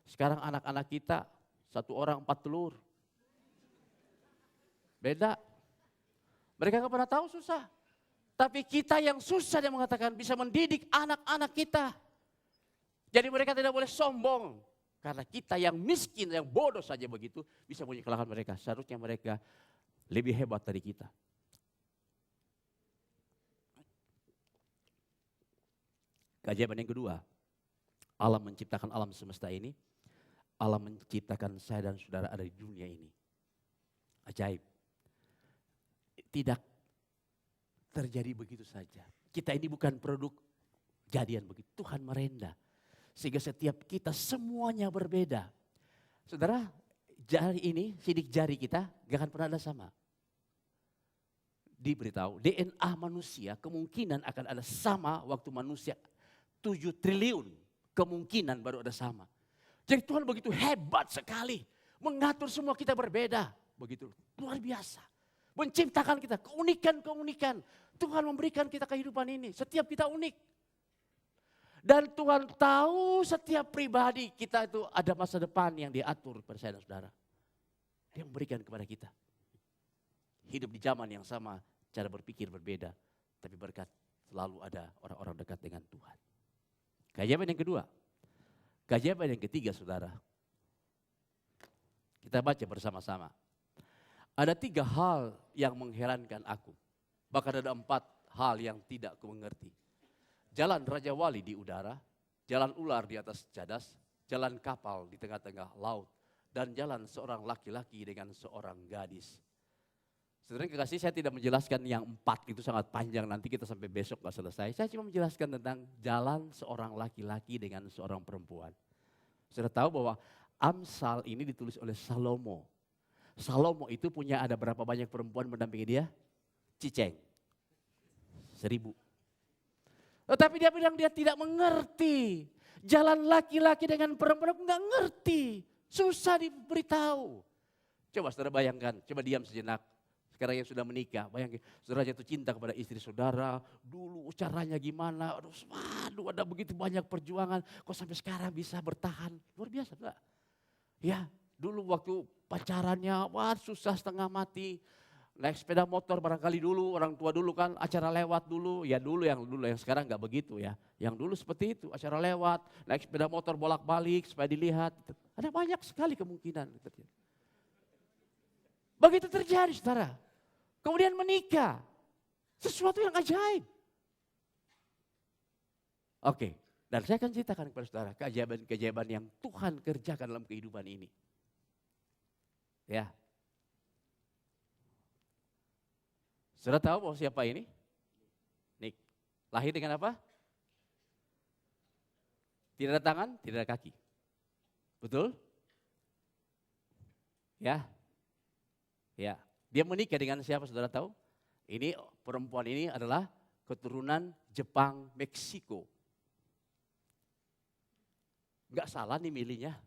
Speaker 1: Sekarang anak-anak kita, 1 orang 4 telur. Beda. Mereka gak pernah tahu susah. Tapi kita yang susah dia mengatakan bisa mendidik anak-anak kita. Jadi mereka tidak boleh sombong. Karena kita yang miskin, yang bodoh saja begitu, bisa mengalahkan mereka. Seharusnya mereka lebih hebat dari kita. Keajaiban yang kedua, Allah menciptakan alam semesta ini. Allah menciptakan saya dan saudara ada di dunia ini. Ajaib. Tidak terjadi begitu saja. Kita ini bukan produk jadian begitu. Tuhan merenda. Sehingga setiap kita semuanya berbeda. Saudara, jari ini, sidik jari kita gak akan pernah ada sama. Diberitahu, DNA manusia kemungkinan akan ada sama waktu manusia 7 triliun. Kemungkinan baru ada sama. Jadi Tuhan begitu hebat sekali. Mengatur semua kita berbeda. Begitu luar biasa. Menciptakan kita, keunikan-keunikan. Tuhan memberikan kita kehidupan ini. Setiap kita unik. Dan Tuhan tahu setiap pribadi kita itu ada masa depan yang diatur pada saya dan saudara. Dia memberikan kepada kita. Hidup di zaman yang sama, cara berpikir berbeda. Tapi berkat selalu ada orang-orang dekat dengan Tuhan. Keajaiban yang kedua. Keajaiban yang ketiga saudara. Kita baca bersama-sama. Ada 3 hal yang mengherankan aku. Bahkan ada 4 hal yang tidak aku mengerti. Jalan Raja Wali di udara, jalan ular di atas cadas, jalan kapal di tengah-tengah laut, dan jalan seorang laki-laki dengan seorang gadis. Saudara kekasih, saya tidak menjelaskan yang 4 itu sangat panjang, nanti kita sampai besok gak selesai. Saya cuma menjelaskan tentang jalan seorang laki-laki dengan seorang perempuan. Saudara tahu bahwa Amsal ini ditulis oleh Salomo. Salomo itu punya ada berapa banyak perempuan mendampingi dia? Ciceng. 1000. Tetapi dia bilang dia tidak mengerti. Jalan laki-laki dengan perempuan aku nggak ngerti. Susah diberitahu. Coba saudara bayangkan, coba diam sejenak. sekarang yang sudah menikah, bayangin saudara jatuh cinta kepada istri saudara, dulu caranya gimana, aduh ada begitu banyak perjuangan, kok sampai sekarang bisa bertahan, luar biasa enggak? Ya, dulu waktu pacarannya, wah susah setengah mati, naik sepeda motor barangkali dulu, orang tua dulu kan acara lewat dulu, ya dulu yang sekarang enggak begitu ya, yang dulu seperti itu, acara lewat, naik sepeda motor bolak-balik supaya dilihat, ada banyak sekali kemungkinan. Begitu terjadi saudara. Kemudian menikah. Sesuatu yang ajaib. Oke, dan saya akan ceritakan kepada saudara keajaiban-keajaiban yang Tuhan kerjakan dalam kehidupan ini. Ya. Saudara tahu bahwa siapa ini? Nick. Lahir dengan apa? Tidak ada tangan, tidak ada kaki. Betul? Ya. Ya. Dia menikah dengan siapa saudara tahu? Ini perempuan ini adalah keturunan Jepang, Meksiko. Enggak salah nih milihnya.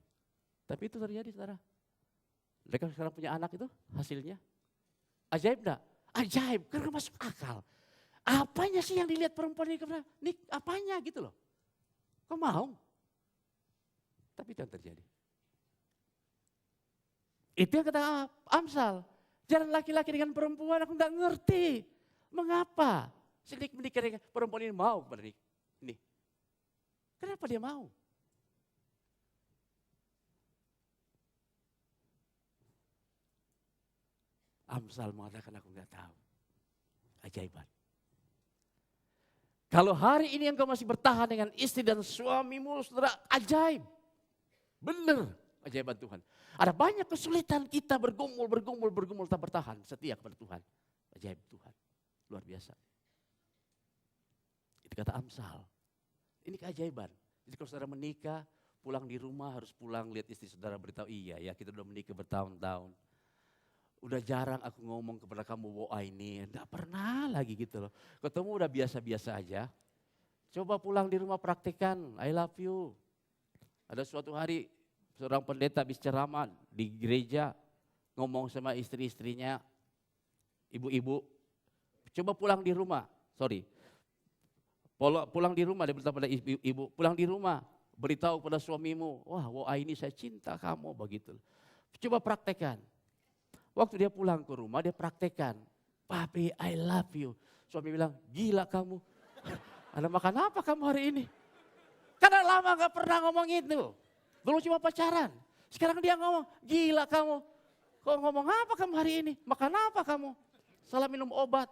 Speaker 1: Tapi itu terjadi saudara. Mereka sekarang punya anak itu hasilnya. Ajaib enggak? Ajaib, karena masuk akal. Apanya sih yang dilihat perempuan ini? Nih apanya gitu loh. Kau mau? Tapi itu yang terjadi. Itu yang kata Amsal. Jalan laki-laki dengan perempuan aku enggak ngerti. Mengapa? Sedikit menikah dengan perempuan ini mau kepada ini. Kenapa dia mau? Amsal mengatakan aku enggak tahu. Ajaiban. Kalau hari ini engkau masih bertahan dengan istri dan suamimu, saudara, ajaib. Benar. Ajaiban Tuhan. Ada banyak kesulitan kita bergumul, tak bertahan, setia kepada Tuhan. Ajaib Tuhan. Luar biasa. Itu kata Amsal. Ini keajaiban. Jadi kalau saudara menikah, pulang di rumah harus pulang lihat istri saudara beritahu, iya ya kita udah menikah bertahun-tahun. Udah jarang aku ngomong kepada kamu, wah ini, enggak pernah lagi gitu loh. Ketemu udah biasa-biasa aja. Coba pulang di rumah praktekkan, I love you. Ada suatu hari, seorang pendeta habis ceramah di gereja ngomong sama istri-istrinya, ibu-ibu, coba pulang di rumah, pulang di rumah, dia beritahu pada ibu, pulang di rumah, beritahu pada suamimu, wah ini saya cinta kamu, begitu. Coba praktekkan. Waktu dia pulang ke rumah, dia praktekkan, papi I love you. Suami bilang, gila kamu, ada makan apa kamu hari ini? Karena lama gak pernah ngomong itu. Dulu cuma pacaran. Sekarang dia ngomong, gila kamu. Kok ngomong apa kamu hari ini? Makan apa kamu? Salah minum obat.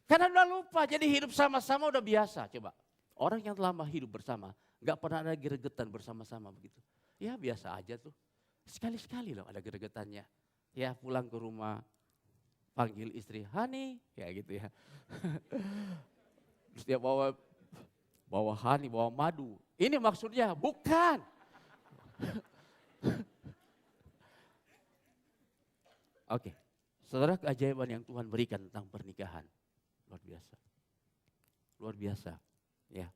Speaker 1: Karena udah lupa, jadi hidup sama-sama udah biasa. Coba, orang yang lama hidup bersama, gak pernah ada gregetan bersama-sama begitu. Ya biasa aja tuh. Sekali-sekali loh ada gregetannya. Ya pulang ke rumah, panggil istri, honey, ya gitu ya. Terus dia bawa honey, bawa madu. Ini maksudnya bukan. Oke, saudara, keajaiban yang Tuhan berikan tentang pernikahan. Luar biasa. Luar biasa. Ya.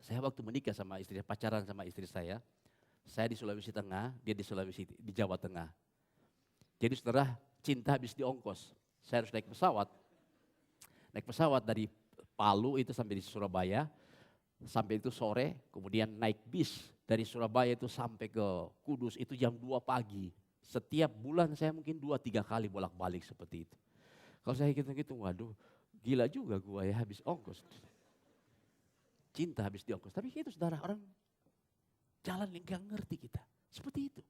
Speaker 1: Saya waktu menikah sama istri, pacaran sama istri saya di Sulawesi Tengah, dia di Jawa Tengah. Jadi saudara, cinta habis diongkos. Saya harus naik pesawat dari Palu itu sampai di Surabaya, sampai itu sore, kemudian naik bis dari Surabaya itu sampai ke Kudus itu jam 2 pagi. Setiap bulan saya mungkin 2-3 kali bolak-balik seperti itu. Kalau saya hitung-hitung, waduh gila juga gua ya habis ongkos. Cinta habis diongkos. Tapi itu saudara, orang jalan yang gak ngerti kita. Seperti itu.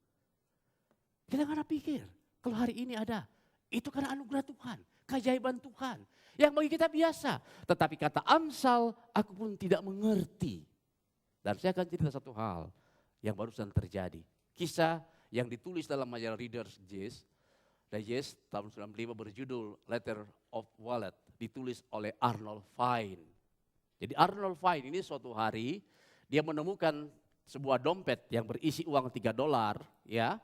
Speaker 1: Kita gak ada pikir, kalau hari ini ada, itu karena anugerah Tuhan, keajaiban Tuhan. Yang bagi kita biasa. Tetapi kata Amsal, aku pun tidak mengerti. Dan saya akan cerita satu hal yang barusan terjadi. Kisah yang ditulis dalam majalah Reader's Digest tahun 1995 berjudul Letter of Wallet. Ditulis oleh Arnold Fine. Jadi Arnold Fine ini suatu hari, dia menemukan sebuah dompet yang berisi uang $3 ya.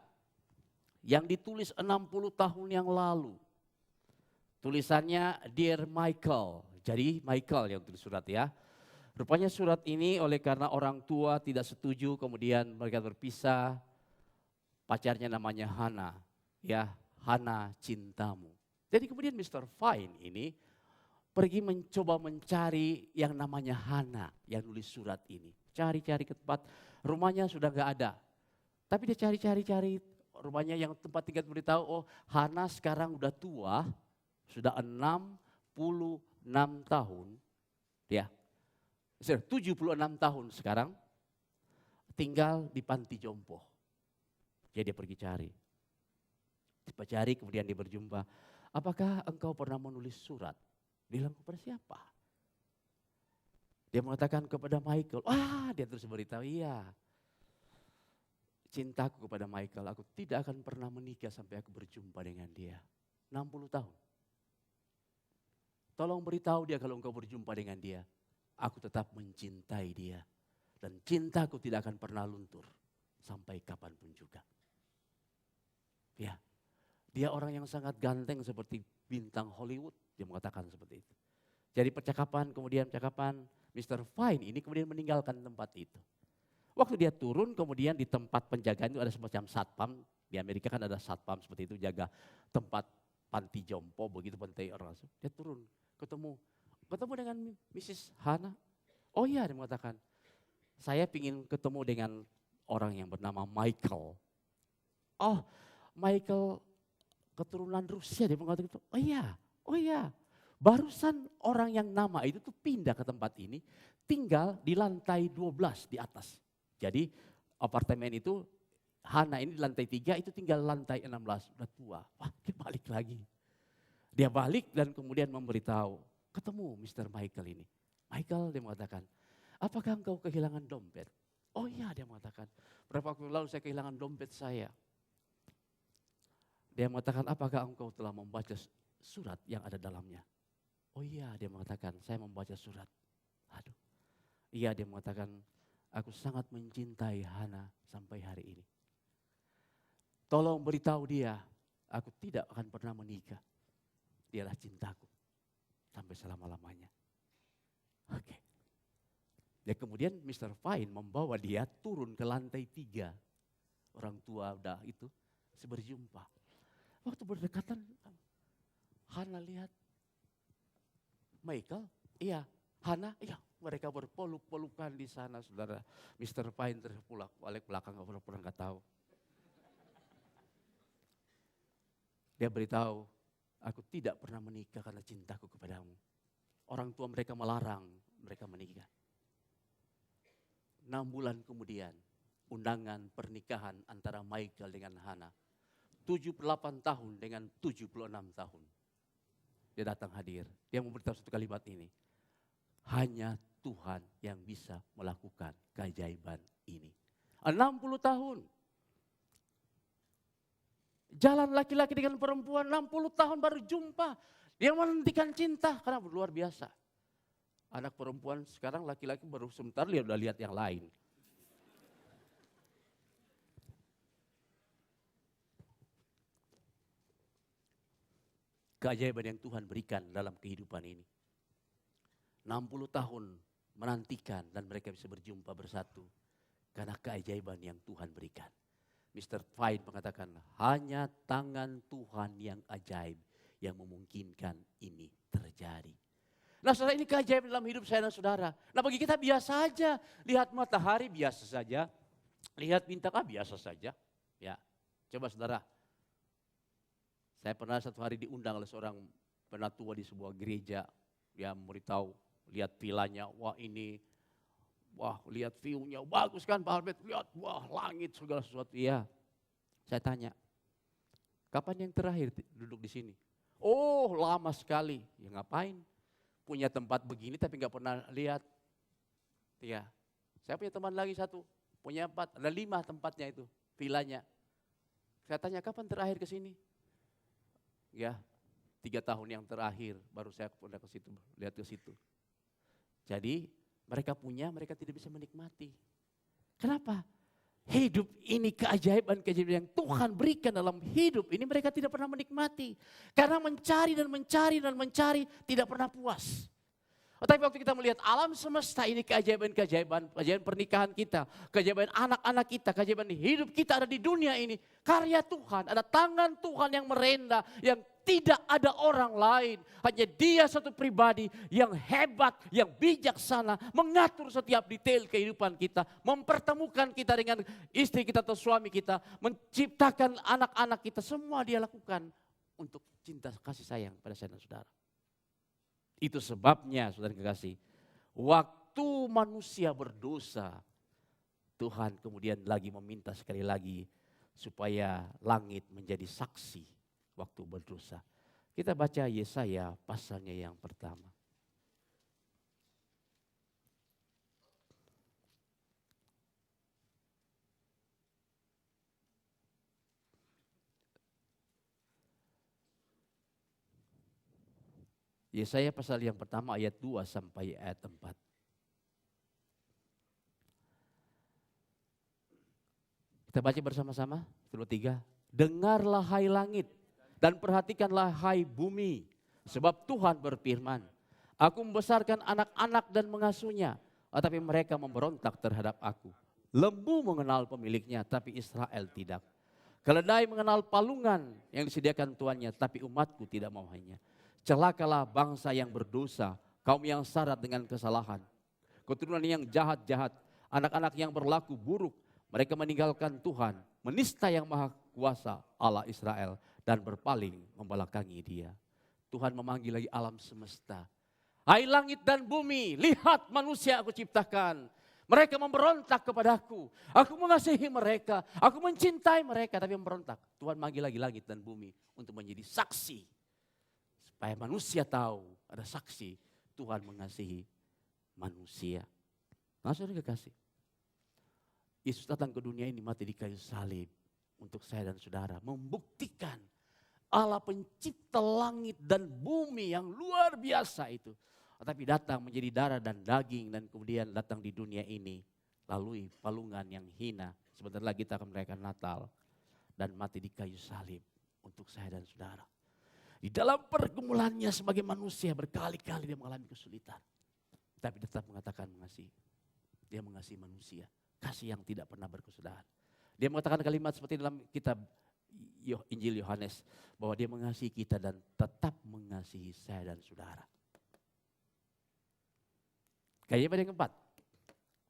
Speaker 1: Yang ditulis 60 tahun yang lalu. Tulisannya Dear Michael, jadi Michael yang tulis surat ya. Rupanya surat ini oleh karena orang tua tidak setuju kemudian mereka berpisah. Pacarnya namanya Hana, ya, Hana cintamu. Jadi kemudian Mr. Fine ini pergi mencoba mencari yang namanya Hana yang nulis surat ini. Cari-cari ke tempat, rumahnya sudah gak ada. Tapi dia cari-cari rumahnya yang tempat tinggal beritahu, oh Hana sekarang udah tua, sudah 66 tahun. Ya, 76 tahun sekarang, tinggal di panti jompo. Jadi dia pergi cari. Cari kemudian dia berjumpa, apakah engkau pernah menulis surat? Bilang kepada siapa? Dia mengatakan kepada Michael. Dia terus beritahu, iya. Cintaku kepada Michael, aku tidak akan pernah menikah sampai aku berjumpa dengan dia. 60 tahun. Tolong beritahu dia kalau engkau berjumpa dengan dia. Aku tetap mencintai dia. Dan cintaku tidak akan pernah luntur. Sampai kapanpun juga. Ya, dia orang yang sangat ganteng seperti bintang Hollywood. Dia mengatakan seperti itu. Jadi percakapan Mr. Fine ini kemudian meninggalkan tempat itu. Waktu dia turun kemudian di tempat penjagaan itu ada semacam satpam. Di Amerika kan ada satpam seperti itu jaga tempat panti jompo begitu panti orang. Dia turun ketemu dengan Mrs. Hana. Oh iya dia mengatakan, saya ingin ketemu dengan orang yang bernama Michael. Oh Michael keturunan Rusia dia mengatakan itu. Oh iya. Barusan orang yang nama itu tuh pindah ke tempat ini, tinggal di lantai 12 di atas. Jadi apartemen itu, Hana ini di lantai 3, itu tinggal lantai 16, udah tua. Wah dia balik lagi. Dia balik dan kemudian memberitahu, ketemu Mr. Michael ini. Michael dia mengatakan, apakah engkau kehilangan dompet? Oh iya dia mengatakan, berapa waktu lalu saya kehilangan dompet saya. Dia mengatakan, apakah engkau telah membaca surat yang ada dalamnya? Oh iya dia mengatakan, saya membaca surat. Aduh. Iya dia mengatakan, aku sangat mencintai Hana sampai hari ini. Tolong beritahu dia, aku tidak akan pernah menikah. Dialah cintaku sampai selama-lamanya. Oke. Ya kemudian Mr. Fine membawa dia turun ke lantai 3. Orang tua udah itu berjumpa. Waktu berdekatan, Hana lihat Michael, iya. Hana, iya. Mereka berpeluk-pelukan di sana, saudara. Mr. Fine terpulak balik belakang, pernah nggak tahu. Dia beritahu, aku tidak pernah menikah karena cintaku kepadamu. Orang tua mereka melarang mereka menikah. 6 bulan kemudian, undangan pernikahan antara Michael dengan Hana. 78 tahun dengan 76 tahun. Dia datang hadir, dia memberitahu satu kalimat ini. Hanya Tuhan yang bisa melakukan keajaiban ini. 60 tahun. Jalan laki-laki dengan perempuan 60 tahun baru jumpa. Dia menantikan cinta karena luar biasa. Anak perempuan sekarang laki-laki baru sebentar dia udah lihat yang lain. Keajaiban yang Tuhan berikan dalam kehidupan ini. 60 tahun menantikan dan mereka bisa berjumpa bersatu. Karena keajaiban yang Tuhan berikan. Mr. Fine mengatakan hanya tangan Tuhan yang ajaib yang memungkinkan ini terjadi. Nah saudara, ini keajaiban dalam hidup saya dan saudara. Nah bagi kita biasa aja. Lihat matahari biasa saja. Lihat bintang biasa saja. Ya, coba saudara. Saya pernah satu hari diundang oleh seorang penatua di sebuah gereja. Dia memberitahu, lihat vilanya, wah ini, wah lihat view-nya, bagus kan Pak Albert, lihat, wah langit segala sesuatu. Iya, saya tanya, kapan yang terakhir duduk di sini? Oh lama sekali, ya ngapain? Punya tempat begini tapi nggak pernah lihat. Iya, saya punya teman lagi satu, punya 4, ada 5 tempatnya itu, vilanya. Saya tanya, kapan terakhir ke sini? Ya, 3 tahun yang terakhir baru saya pernah ke situ, lihat ke situ. Jadi mereka punya, mereka tidak bisa menikmati. Kenapa? Hidup ini keajaiban yang Tuhan berikan dalam hidup ini mereka tidak pernah menikmati. Karena mencari dan mencari dan mencari tidak pernah puas. Tapi waktu kita melihat alam semesta ini keajaiban-keajaiban, keajaiban pernikahan kita, keajaiban anak-anak kita, keajaiban hidup kita ada di dunia ini. Karya Tuhan, ada tangan Tuhan yang merenda, yang tidak ada orang lain. Hanya Dia satu pribadi yang hebat, yang bijaksana, mengatur setiap detail kehidupan kita, mempertemukan kita dengan istri kita atau suami kita, menciptakan anak-anak kita, semua Dia lakukan untuk cinta kasih sayang pada saya dan saudara. Itu sebabnya saudara kekasih, waktu manusia berdosa, Tuhan kemudian lagi meminta sekali lagi supaya langit menjadi saksi waktu berdosa. Kita baca Yesaya pasalnya yang pertama. Yesaya pasal yang pertama ayat 2 sampai ayat 4. Kita baca bersama-sama, 2, 3. Dengarlah hai langit dan perhatikanlah hai bumi. Sebab Tuhan berfirman, aku membesarkan anak-anak dan mengasuhnya, tetapi mereka memberontak terhadap aku. Lembu mengenal pemiliknya, tapi Israel tidak. Keledai mengenal palungan yang disediakan tuannya, tapi umatku tidak maunya. Celakalah bangsa yang berdosa, kaum yang syarat dengan kesalahan. Keturunan yang jahat-jahat, anak-anak yang berlaku buruk. Mereka meninggalkan Tuhan, menista yang maha kuasa Allah Israel, dan berpaling membelakangi Dia. Tuhan memanggil lagi alam semesta. Hai langit dan bumi, lihat manusia aku ciptakan. Mereka memberontak kepadaku. Aku mengasihi mereka, aku mencintai mereka, tapi memberontak. Tuhan manggil lagi langit dan bumi untuk menjadi saksi. Supaya manusia tahu, ada saksi Tuhan mengasihi manusia. Nah saudara kekasih, Yesus datang ke dunia ini mati di kayu salib untuk saya dan saudara. Membuktikan Allah pencipta langit dan bumi yang luar biasa itu. Tapi datang menjadi darah dan daging dan kemudian datang di dunia ini. Lalui palungan yang hina. Sebentar lagi kita akan merayakan Natal. Dan mati di kayu salib untuk saya dan saudara. Di dalam pergumulannya sebagai manusia berkali-kali dia mengalami kesulitan. Tapi tetap mengatakan mengasihi. Dia mengasihi manusia. Kasih yang tidak pernah berkesudahan. Dia mengatakan kalimat seperti dalam kitab Injil Yohanes. Bahwa dia mengasihi kita dan tetap mengasihi saya dan saudara. Keajaiban yang keempat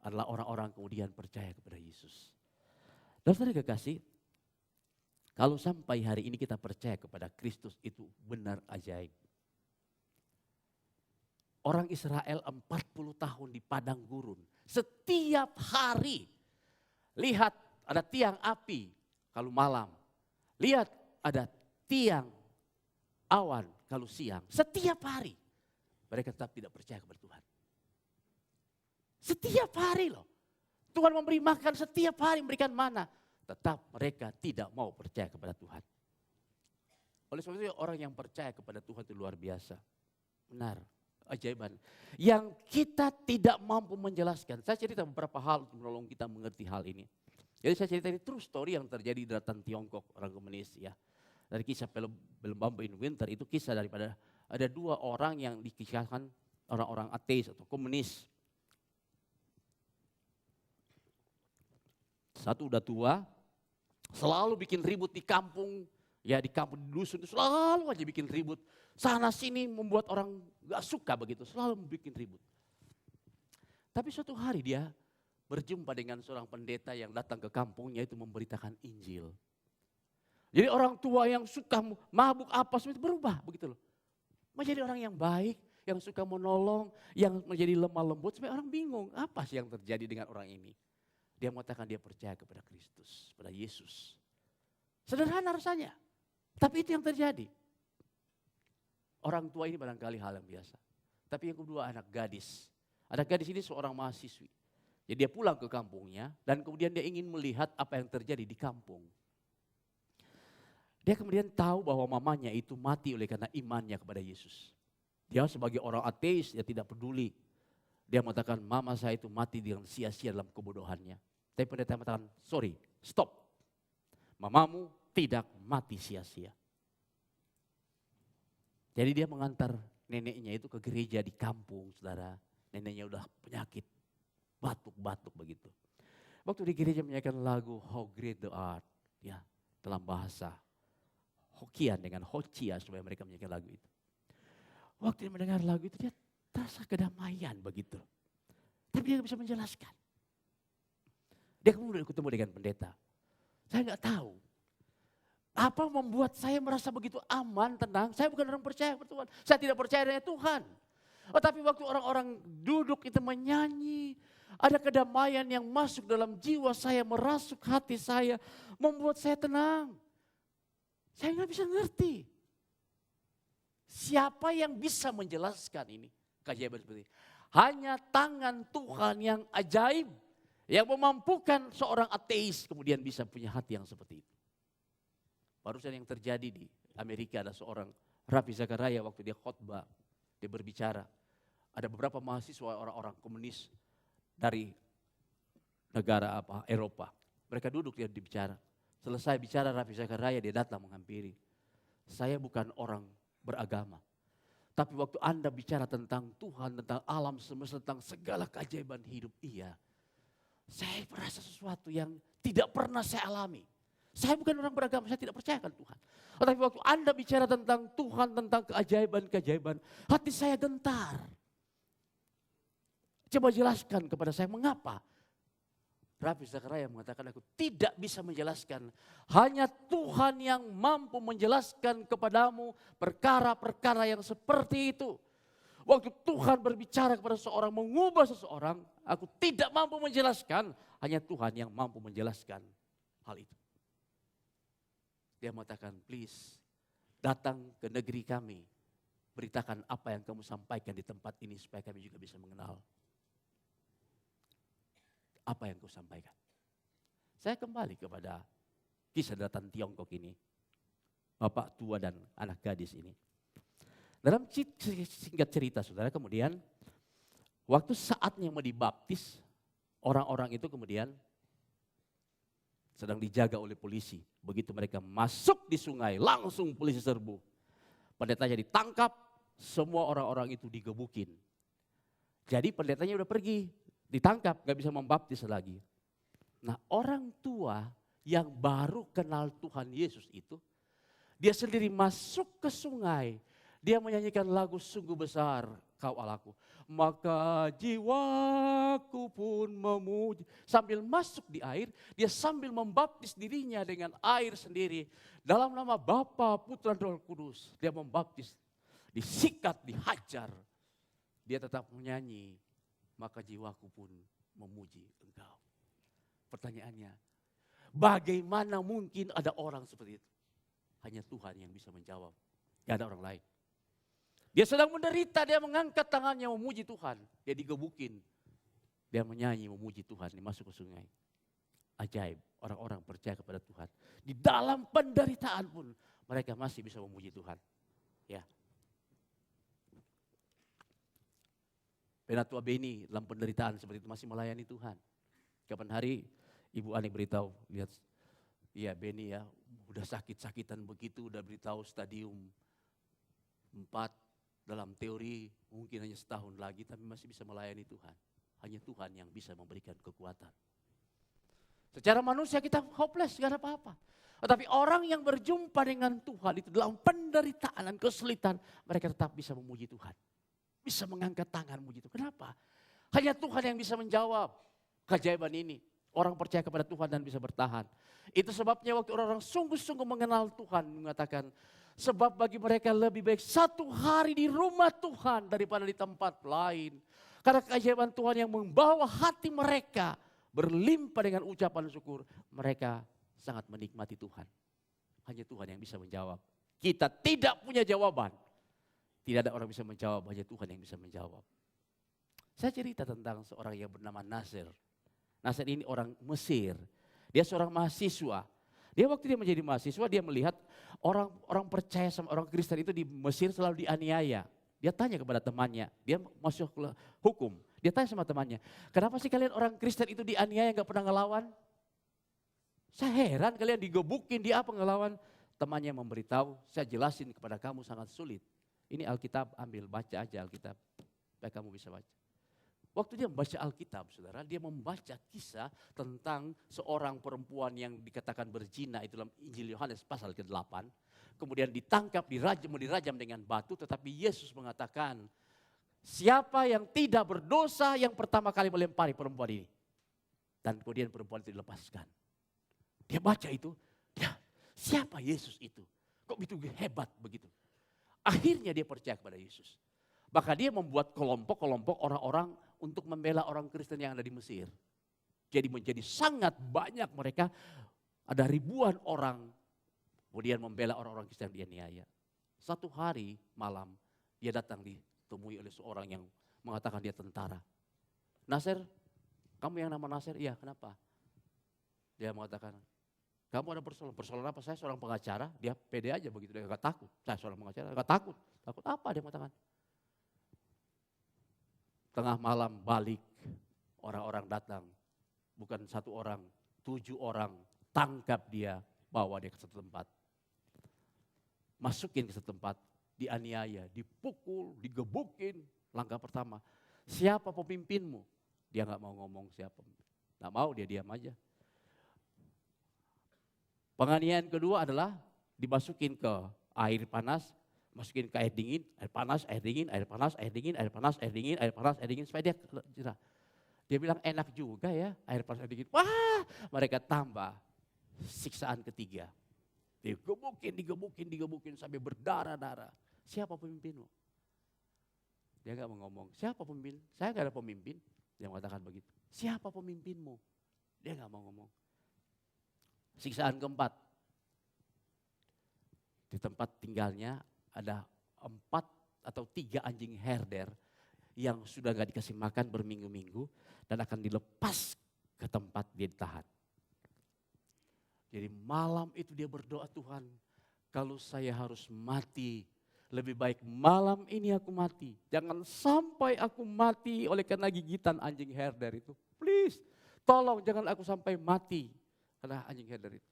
Speaker 1: adalah orang-orang kemudian percaya kepada Yesus. Dan saudara kekasih, kalau sampai hari ini kita percaya kepada Kristus itu benar ajaib. Orang Israel 40 tahun di padang gurun. Setiap hari lihat ada tiang api kalau malam. Lihat ada tiang awan kalau siang. Setiap hari mereka tetap tidak percaya kepada Tuhan. Setiap hari loh. Tuhan memberi makan setiap hari, memberikan mana. Tetap mereka tidak mau percaya kepada Tuhan. Oleh sebab itu orang yang percaya kepada Tuhan itu luar biasa. Benar, ajaiban. Yang kita tidak mampu menjelaskan. Saya cerita beberapa hal untuk menolong kita mengerti hal ini. Jadi saya cerita ini true story yang terjadi di daratan Tiongkok, orang komunis ya. Dari kisah film Bambu in Winter itu kisah daripada ada 2 orang yang dikisahkan orang-orang ateis atau komunis. Satu udah tua, selalu bikin ribut di kampung, ya di kampung di dusun itu selalu aja bikin ribut. Sana sini membuat orang gak suka begitu, selalu bikin ribut. Tapi suatu hari dia berjumpa dengan seorang pendeta yang datang ke kampungnya itu memberitakan Injil. Jadi orang tua yang suka mabuk apa semua itu berubah begitu loh. Menjadi orang yang baik, yang suka menolong, yang menjadi lemah lembut sampai orang bingung apa sih yang terjadi dengan orang ini. Dia mengatakan dia percaya kepada Kristus, pada Yesus. Sederhana rasanya, tapi itu yang terjadi. Orang tua ini barangkali hal yang biasa. Tapi yang kedua anak gadis. Anak gadis ini seorang mahasiswi. Jadi dia pulang ke kampungnya dan kemudian dia ingin melihat apa yang terjadi di kampung. Dia kemudian tahu bahwa mamanya itu mati oleh karena imannya kepada Yesus. Dia sebagai orang ateis, dia tidak peduli. Dia mengatakan mama saya itu mati dengan sia-sia dalam kebodohannya. Tapi pendeta mengatakan, sorry, stop. Mamamu tidak mati sia-sia. Jadi dia mengantar neneknya itu ke gereja di kampung, saudara. Neneknya udah penyakit, batuk-batuk begitu. Waktu di gereja menyanyikan lagu How Great the Art, ya, dalam bahasa Hokian dengan Hocia supaya mereka menyanyikan lagu itu. Waktu dia mendengar lagu itu dia terasa kedamaian begitu. Tapi dia tidak bisa menjelaskan. Dia kemudian ketemu dengan pendeta. Saya nggak tahu. Apa membuat saya merasa begitu aman, tenang. Saya bukan orang percaya kepada Tuhan. Saya tidak percaya dengan Tuhan. Oh, tapi waktu orang-orang duduk itu menyanyi. Ada kedamaian yang masuk dalam jiwa saya, merasuk hati saya. Membuat saya tenang. Saya nggak bisa ngerti. Siapa yang bisa menjelaskan ini? Keajaiban seperti ini. Hanya tangan Tuhan yang ajaib. Yang memampukan seorang ateis kemudian bisa punya hati yang seperti itu. Barusan yang terjadi di Amerika ada seorang Ravi Zachariah waktu dia khotbah, dia berbicara. Ada beberapa mahasiswa orang-orang komunis dari negara Eropa. Mereka duduk dia bicara. Selesai bicara Ravi Zachariah dia datang menghampiri. Saya bukan orang beragama. Tapi waktu Anda bicara tentang Tuhan, tentang alam semesta, tentang segala keajaiban hidup, iya. Saya merasa sesuatu yang tidak pernah saya alami. Saya bukan orang beragama, saya tidak percayakan Tuhan. Tetapi waktu Anda bicara tentang Tuhan, tentang keajaiban-keajaiban, hati saya gentar. Coba jelaskan kepada saya mengapa. Ravi Zachariah mengatakan aku tidak bisa menjelaskan. Hanya Tuhan yang mampu menjelaskan kepadamu perkara-perkara yang seperti itu. Waktu Tuhan berbicara kepada seseorang, mengubah seseorang, aku tidak mampu menjelaskan. Hanya Tuhan yang mampu menjelaskan hal itu. Dia mengatakan, please datang ke negeri kami. Beritakan apa yang kamu sampaikan di tempat ini supaya kami juga bisa mengenal. Apa yang kau sampaikan. Saya kembali kepada kisah datang Tiongkok ini. Bapak tua dan anak gadis ini. Dalam singkat cerita saudara, kemudian waktu saatnya mau dibaptis, orang-orang itu kemudian sedang dijaga oleh polisi. Begitu mereka masuk di sungai, langsung polisi serbu. Pendetanya ditangkap, semua orang-orang itu digebukin. Jadi pendetanya udah pergi, ditangkap, gak bisa membaptis lagi. Nah, orang tua yang baru kenal Tuhan Yesus itu, dia sendiri masuk ke sungai. Dia menyanyikan lagu sungguh besar, Kau Allahku. Maka jiwaku pun memuji. Sambil masuk di air, dia sambil membaptis dirinya dengan air sendiri. Dalam nama Bapa, Putra, dan Roh Kudus. Dia membaptis, disikat, dihajar. Dia tetap menyanyi, maka jiwaku pun memuji Engkau. Pertanyaannya, bagaimana mungkin ada orang seperti itu? Hanya Tuhan yang bisa menjawab. Tidak ada orang lain. Dia sedang menderita, dia mengangkat tangannya memuji Tuhan. Dia digebukin. Dia menyanyi memuji Tuhan, dia masuk ke sungai. Ajaib, orang-orang percaya kepada Tuhan. Di dalam penderitaan pun mereka masih bisa memuji Tuhan. Ya. Penatua Beni dalam penderitaan seperti itu masih melayani Tuhan. Kapan hari Ibu Ani beritahu, lihat, ya Beni ya, udah sakit-sakitan begitu, udah beritahu stadium 4. Dalam teori mungkin hanya setahun lagi, tapi masih bisa melayani Tuhan. Hanya Tuhan yang bisa memberikan kekuatan. Secara manusia kita hopeless, gak ada apa-apa. Tetapi orang yang berjumpa dengan Tuhan itu dalam penderitaan dan kesulitan, mereka tetap bisa memuji Tuhan. Bisa mengangkat tangan memuji Tuhan. Kenapa? Hanya Tuhan yang bisa menjawab keajaiban ini. Orang percaya kepada Tuhan dan bisa bertahan. Itu sebabnya waktu orang-orang sungguh-sungguh mengenal Tuhan, mengatakan, sebab bagi mereka lebih baik satu hari di rumah Tuhan daripada di tempat lain. Karena keajaiban Tuhan yang membawa hati mereka berlimpah dengan ucapan syukur. Mereka sangat menikmati Tuhan. Hanya Tuhan yang bisa menjawab. Kita tidak punya jawaban. Tidak ada orang bisa menjawab, hanya Tuhan yang bisa menjawab. Saya cerita tentang seorang yang bernama Nasir. Nasir ini orang Mesir. Dia seorang mahasiswa. Dia waktu dia menjadi mahasiswa, dia melihat orang percaya sama orang Kristen itu di Mesir selalu dianiaya. Dia tanya kepada temannya, dia masuk hukum. Dia tanya sama temannya, kenapa sih kalian orang Kristen itu dianiaya gak pernah ngelawan? Saya heran kalian digebukin, dia apa ngelawan? Temannya memberitahu, saya jelasin kepada kamu sangat sulit. Ini Alkitab, ambil, baca aja Alkitab. Supaya kamu bisa baca. Waktu dia membaca Alkitab, saudara, dia membaca kisah tentang seorang perempuan yang dikatakan berzina, itu dalam Injil Yohanes pasal ke-8. Kemudian ditangkap, dirajam dengan batu, tetapi Yesus mengatakan, siapa yang tidak berdosa yang pertama kali melempari perempuan ini. Dan kemudian perempuan itu dilepaskan. Dia baca itu, siapa Yesus itu? Kok begitu hebat begitu? Akhirnya dia percaya kepada Yesus. Maka dia membuat kelompok-kelompok orang-orang untuk membela orang Kristen yang ada di Mesir. Jadi menjadi sangat banyak mereka, ada ribuan orang, kemudian membela orang-orang Kristen yang dianiaya. Satu hari malam, dia datang ditemui oleh seorang yang mengatakan dia tentara. Nasir, kamu yang nama Nasir? Iya, kenapa? Dia mengatakan, kamu ada persoalan. Persoalan apa? Saya seorang pengacara. Dia pede aja begitu. Dia gak takut. Saya seorang pengacara. Gak takut. Takut apa dia mengatakan? Tengah malam balik. Orang-orang datang. Bukan 1 orang. 7 orang. Tangkap dia. Bawa dia ke satu tempat. Masukin ke satu tempat. Dianiaya. Dipukul. Digebukin. Langkah pertama. Siapa pemimpinmu? Dia gak mau ngomong siapa. Gak mau, dia diam aja. Penganiayaan kedua adalah dimasukin ke air panas, masukin ke air dingin, air panas, air dingin, air panas, air dingin, air panas, air dingin, air panas, air dingin, supaya dia jerah. Dia bilang enak juga ya air panas, air dingin. Wah, mereka tambah siksaan ketiga. Digebukin sampai berdarah-darah. Siapa pemimpinmu? Dia gak mau ngomong, siapa pemimpin? Saya gak ada pemimpin. Dia mengatakan begitu. Siapa pemimpinmu? Dia gak mau ngomong. Siksaan keempat, di tempat tinggalnya ada 4 atau 3 anjing herder yang sudah gak dikasih makan berminggu-minggu dan akan dilepas ke tempat dia ditahan. Jadi malam itu dia berdoa, Tuhan, kalau saya harus mati, lebih baik malam ini aku mati. Jangan sampai aku mati oleh karena gigitan anjing herder itu. Please, tolong jangan aku sampai mati. Karena anjing herder itu.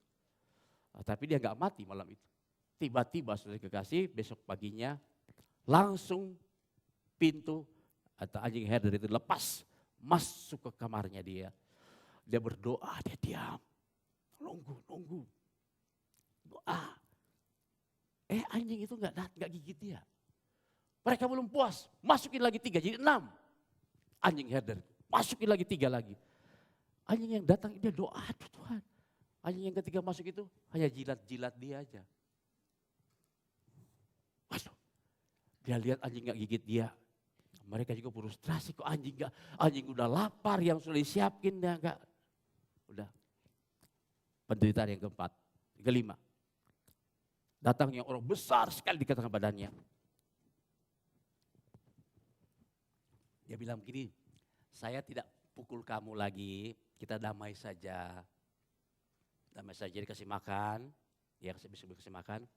Speaker 1: Tapi dia gak mati malam itu. Tiba-tiba saudara kekasih, besok paginya langsung pintu atau anjing herder itu lepas. Masuk ke kamarnya dia. Dia berdoa, dia diam. Nunggu. Doa. Anjing itu gak gigit dia. Mereka belum puas. Masukin lagi 3, jadi 6. Anjing herder. Masukin lagi 3 lagi. Anjing yang datang dia doa, aduh Tuhan. Anjing yang ketiga masuk itu hanya jilat-jilat dia aja. Waduh, dia lihat anjing gak gigit dia. Mereka juga frustrasi, kok anjing udah lapar yang sudah disiapin dia gak. Udah. Penderitaan yang keempat, kelima. Datangnya orang besar sekali dikatakan badannya. Dia bilang begini, saya tidak pukul kamu lagi, kita damai saja. Damai saja, dikasih makan, dia kasih makan.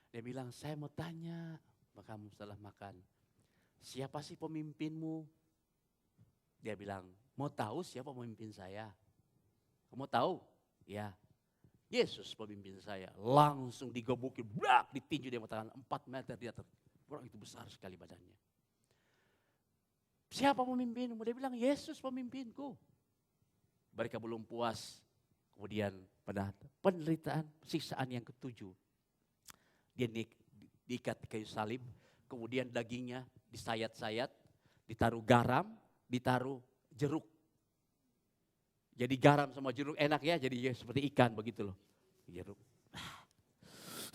Speaker 1: Dia bilang, saya mau tanya sama kamu setelah makan, siapa sih pemimpinmu? Dia bilang, mau tahu siapa pemimpin saya? Kamu tahu? Ya, Yesus pemimpin saya. Langsung digebukin, ditinju dia mengatakan 4 meter di atas. Orang itu besar sekali badannya. Siapa pemimpinmu? Dia bilang, Yesus pemimpinku. Mereka belum puas. Kemudian pada penderitaan, siksaan yang ke-7. Dia diikat di kayu salib, kemudian dagingnya disayat-sayat, ditaruh garam, ditaruh jeruk. Jadi garam sama jeruk enak ya, jadi seperti ikan begitu loh. Jeruk.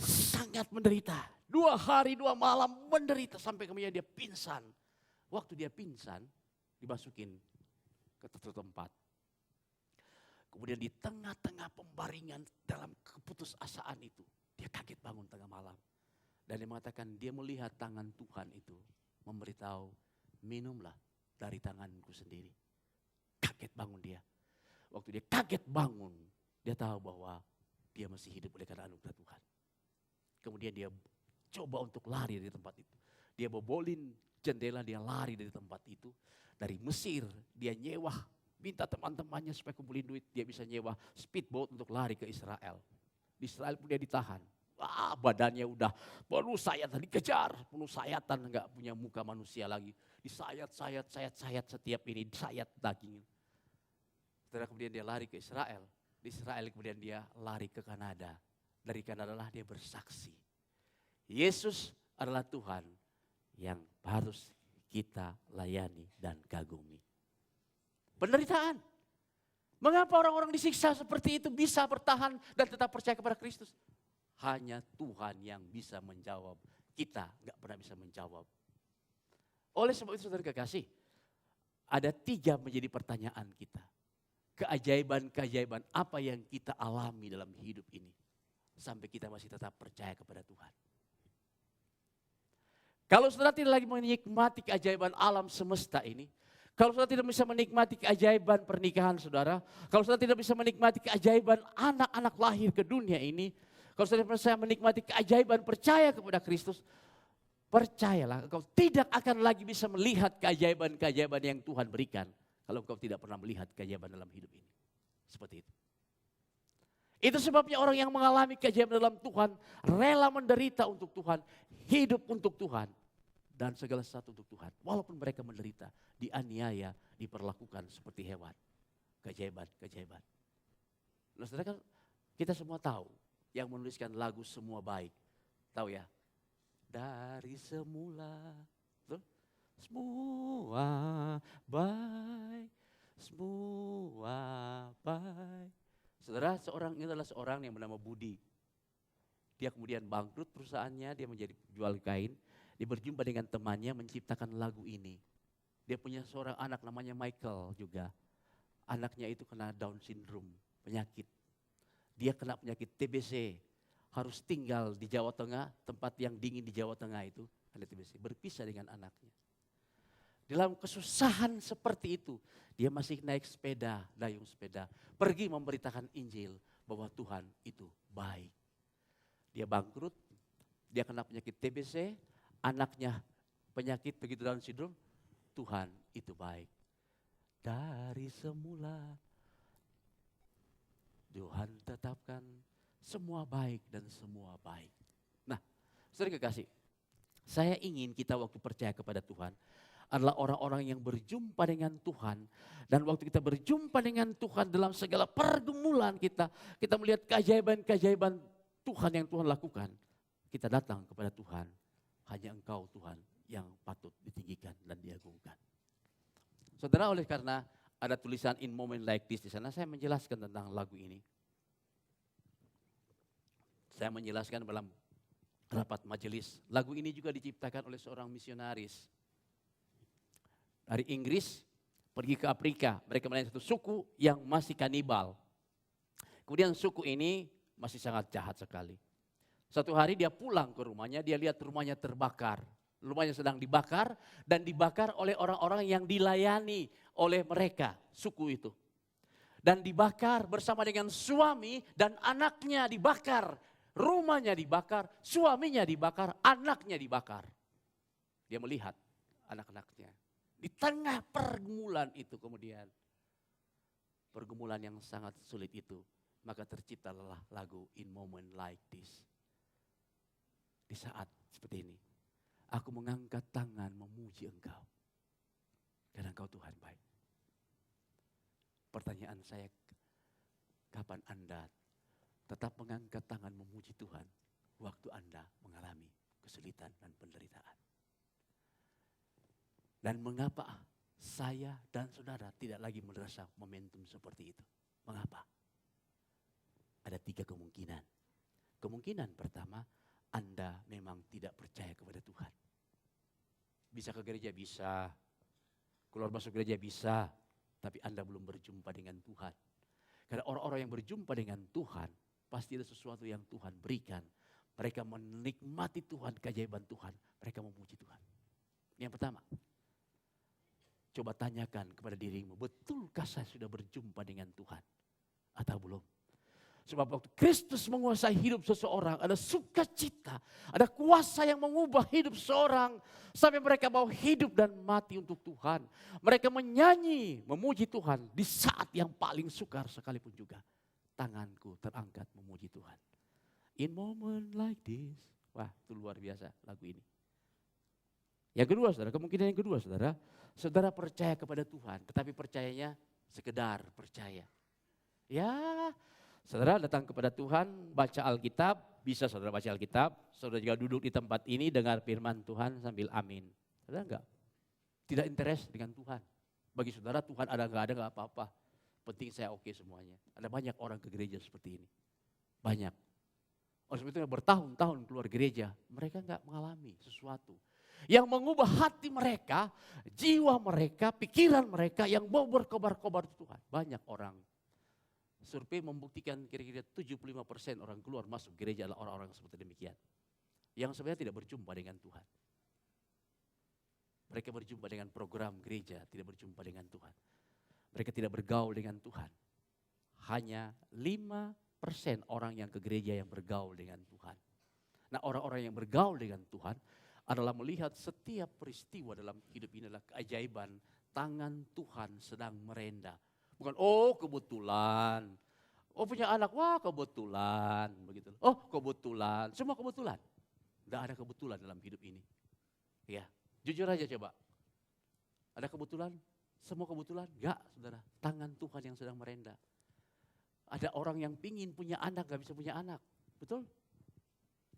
Speaker 1: Sangat menderita. 2 hari 2 malam menderita sampai kemudian dia pingsan. Waktu dia pingsan, dimasukin ke satu tempat. Kemudian di tengah-tengah pembaringan dalam keputusasaan itu, dia kaget bangun tengah malam. Dan dia mengatakan dia melihat tangan Tuhan itu memberitahu, minumlah dari tanganku sendiri. Kaget bangun dia. Waktu dia kaget bangun, dia tahu bahwa dia masih hidup oleh karena anugerah Tuhan. Kemudian dia coba untuk lari dari tempat itu. Dia bobolin jendela, dia lari dari tempat itu. Dari Mesir, dia nyewa, minta teman-temannya supaya kumpulin duit. Dia bisa nyewa speedboat untuk lari ke Israel. Di Israel pun dia ditahan.
Speaker 2: Badannya udah penuh sayatan, dikejar, penuh sayatan, nggak punya muka manusia lagi. Disayat setiap ini, disayat daging. Setelah kemudian dia lari ke Israel. Di Israel kemudian dia lari ke Kanada. Dari Kanada lah dia bersaksi. Yesus adalah Tuhan yang harus kita layani dan kagumi. Penderitaan. Mengapa orang-orang disiksa seperti itu bisa bertahan dan tetap percaya kepada Kristus? Hanya Tuhan yang bisa menjawab. Kita nggak pernah bisa menjawab. Oleh sebab itu saudara kekasih, ada 3 menjadi pertanyaan kita. Keajaiban-keajaiban apa yang kita alami dalam hidup ini. Sampai kita masih tetap percaya kepada Tuhan. Kalau saudara tidak lagi menikmati keajaiban alam semesta ini, kalau saudara tidak bisa menikmati keajaiban pernikahan saudara, kalau saudara tidak bisa menikmati keajaiban anak-anak lahir ke dunia ini, kalau saudara bisa menikmati keajaiban percaya kepada Kristus, percayalah engkau tidak akan lagi bisa melihat keajaiban-keajaiban yang Tuhan berikan kalau engkau tidak pernah melihat keajaiban dalam hidup ini. Seperti itu. Itu sebabnya orang yang mengalami keajaiban dalam Tuhan, rela menderita untuk Tuhan, hidup untuk Tuhan, dan segala sesuatu untuk Tuhan. Walaupun mereka menderita, dianiaya, diperlakukan seperti hewan. Keajaiban. Nah, saudara kan kita semua tahu yang menuliskan lagu Semua Baik. Tahu ya? Dari semula, semua baik, semua baik. Saudara, ini adalah seorang yang bernama Budi. Dia kemudian bangkrut perusahaannya, dia menjadi jual kain. Dia berjumpa dengan temannya menciptakan lagu ini. Dia punya seorang anak namanya Michael juga. Anaknya itu kena Down syndrome, penyakit. Dia kena penyakit TBC. Harus tinggal di Jawa Tengah, tempat yang dingin di Jawa Tengah itu. Ada TBC, berpisah dengan anaknya. Dalam kesusahan seperti itu, dia masih naik sepeda, dayung sepeda. Pergi memberitakan Injil bahwa Tuhan itu baik. Dia bangkrut, dia kena penyakit TBC, anaknya penyakit begitu Down syndrome, Tuhan itu baik. Dari semula, Tuhan tetapkan semua baik dan semua baik. Nah, saudara kekasih, saya ingin kita waktu percaya kepada Tuhan, adalah orang-orang yang berjumpa dengan Tuhan. Dan waktu kita berjumpa dengan Tuhan dalam segala pergumulan kita melihat keajaiban-keajaiban Tuhan yang Tuhan lakukan. Kita datang kepada Tuhan, hanya Engkau Tuhan yang patut ditinggikan dan diagungkan. Saudara, oleh karena ada tulisan In Moment Like This di sana, saya menjelaskan tentang lagu ini. Saya menjelaskan dalam rapat majelis. Lagu ini juga diciptakan oleh seorang misionaris dari Inggris, pergi ke Afrika. Mereka melihat satu suku yang masih kanibal. Kemudian suku ini masih sangat jahat sekali. Suatu hari dia pulang ke rumahnya, dia lihat rumahnya terbakar. Rumahnya sedang dibakar dan dibakar oleh orang-orang yang dilayani oleh mereka, suku itu. Dan dibakar bersama dengan suami dan anaknya dibakar. Rumahnya dibakar, suaminya dibakar, anaknya dibakar. Dia melihat anak-anaknya. Di tengah pergumulan itu kemudian, pergumulan yang sangat sulit itu, maka terciptalah lagu In Moment Like This. Di saat seperti ini, aku mengangkat tangan memuji Engkau. Karena Engkau Tuhan baik. Pertanyaan saya, kapan Anda tetap mengangkat tangan memuji Tuhan waktu Anda mengalami kesulitan dan penderitaan? Dan mengapa saya dan saudara tidak lagi merasa momentum seperti itu? Mengapa? Ada 3 kemungkinan. Kemungkinan pertama, Anda memang tidak percaya kepada Tuhan. Bisa ke gereja, bisa. Keluar masuk gereja bisa. Tapi Anda belum berjumpa dengan Tuhan. Karena orang-orang yang berjumpa dengan Tuhan, pasti ada sesuatu yang Tuhan berikan. Mereka menikmati Tuhan, keajaiban Tuhan. Mereka memuji Tuhan. Yang pertama, coba tanyakan kepada dirimu, betulkah saya sudah berjumpa dengan Tuhan? Atau belum? Sebab waktu Kristus menguasai hidup seseorang, ada sukacita, ada kuasa yang mengubah hidup seseorang. Sampai mereka mau hidup dan mati untuk Tuhan. Mereka menyanyi, memuji Tuhan di saat yang paling sukar sekalipun juga. Tanganku terangkat memuji Tuhan. In moment like this. Wah, itu luar biasa lagu ini. Yang kedua, saudara, kemungkinan yang kedua, saudara, saudara percaya kepada Tuhan, tetapi percayanya sekedar percaya. Ya, saudara datang kepada Tuhan, baca Alkitab, bisa saudara baca Alkitab, saudara juga duduk di tempat ini, dengar firman Tuhan sambil amin. Saudara enggak? Tidak interest dengan Tuhan. Bagi saudara Tuhan ada enggak apa-apa. Penting saya oke semuanya. Ada banyak orang ke gereja seperti ini. Banyak. Oleh sebab itu bertahun-tahun keluar gereja, mereka enggak mengalami sesuatu yang mengubah hati mereka, jiwa mereka, pikiran mereka yang mau berkobar-kobar Tuhan. Banyak orang. Survei membuktikan kira-kira 75% orang keluar masuk gereja adalah orang-orang seperti demikian. Yang sebenarnya tidak berjumpa dengan Tuhan. Mereka berjumpa dengan program gereja, tidak berjumpa dengan Tuhan. Mereka tidak bergaul dengan Tuhan. Hanya 5% orang yang ke gereja yang bergaul dengan Tuhan. Nah, orang-orang yang bergaul dengan Tuhan adalah melihat setiap peristiwa dalam hidup ini adalah keajaiban tangan Tuhan sedang merendah. Bukan, oh kebetulan, oh punya anak, wah kebetulan, begitu. Oh kebetulan, semua kebetulan. Tidak ada kebetulan dalam hidup ini. Ya, jujur aja coba. Ada kebetulan? Semua kebetulan? Enggak, saudara. Tangan Tuhan yang sedang merendah. Ada orang yang pingin punya anak, gak bisa punya anak. Betul?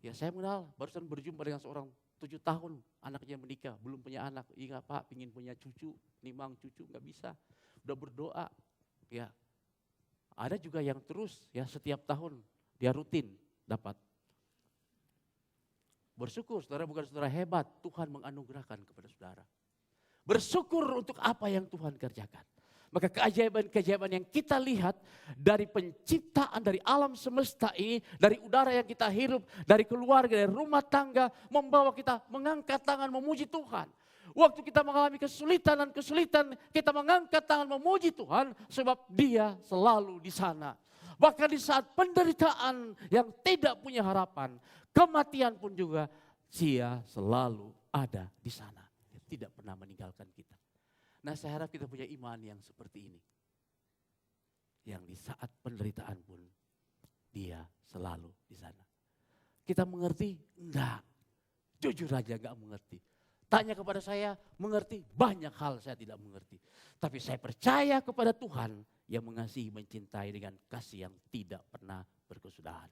Speaker 2: Ya saya mengenal, barusan berjumpa dengan seorang 7 tahun anaknya menikah, belum punya anak. Iya Pak, pingin punya cucu, nimang cucu, gak bisa. Udah berdoa. Ya, ada juga yang terus ya setiap tahun dia rutin dapat. Bersyukur saudara, bukan saudara hebat, Tuhan menganugerahkan kepada saudara. Bersyukur untuk apa yang Tuhan kerjakan. Maka keajaiban-keajaiban yang kita lihat dari penciptaan, dari alam semesta ini, dari udara yang kita hirup, dari keluarga, dari rumah tangga, membawa kita mengangkat tangan memuji Tuhan. Waktu kita mengalami kesulitan dan kesulitan, kita mengangkat tangan memuji Tuhan sebab Dia selalu di sana. Bahkan di saat penderitaan yang tidak punya harapan, kematian pun juga Dia selalu ada di sana. Dia tidak pernah meninggalkan kita. Nah saya harap kita punya iman yang seperti ini. Yang di saat penderitaan pun Dia selalu di sana. Kita mengerti? Enggak. Jujur aja enggak mengerti. Tanya kepada saya, mengerti? Banyak hal saya tidak mengerti. Tapi saya percaya kepada Tuhan yang mengasihi, mencintai dengan kasih yang tidak pernah berkesudahan.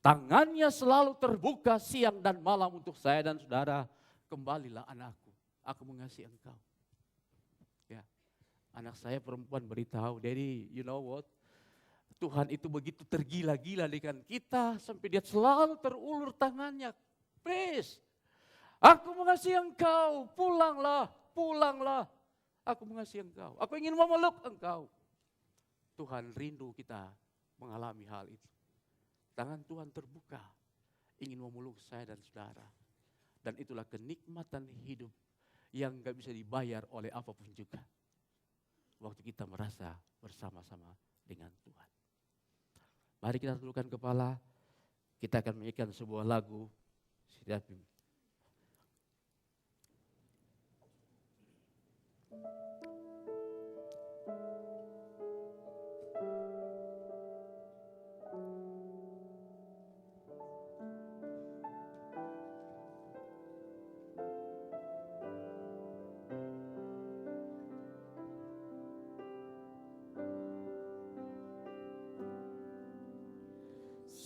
Speaker 2: Tangannya selalu terbuka siang dan malam untuk saya dan saudara. Kembalilah anakku, aku mengasihi engkau. Ya, anak saya perempuan beritahu, Daddy, you know what? Tuhan itu begitu tergila-gila dengan kita sampai Dia selalu terulur tangannya. Please, aku mengasihi engkau, pulanglah, pulanglah. Aku mengasihi engkau, aku ingin memeluk engkau. Tuhan rindu kita mengalami hal itu. Tangan Tuhan terbuka, ingin memeluk saya dan saudara. Dan itulah kenikmatan hidup yang gak bisa dibayar oleh apapun juga. Waktu kita merasa bersama-sama dengan Tuhan. Mari kita tundukkan kepala, kita akan menyanyikan sebuah lagu.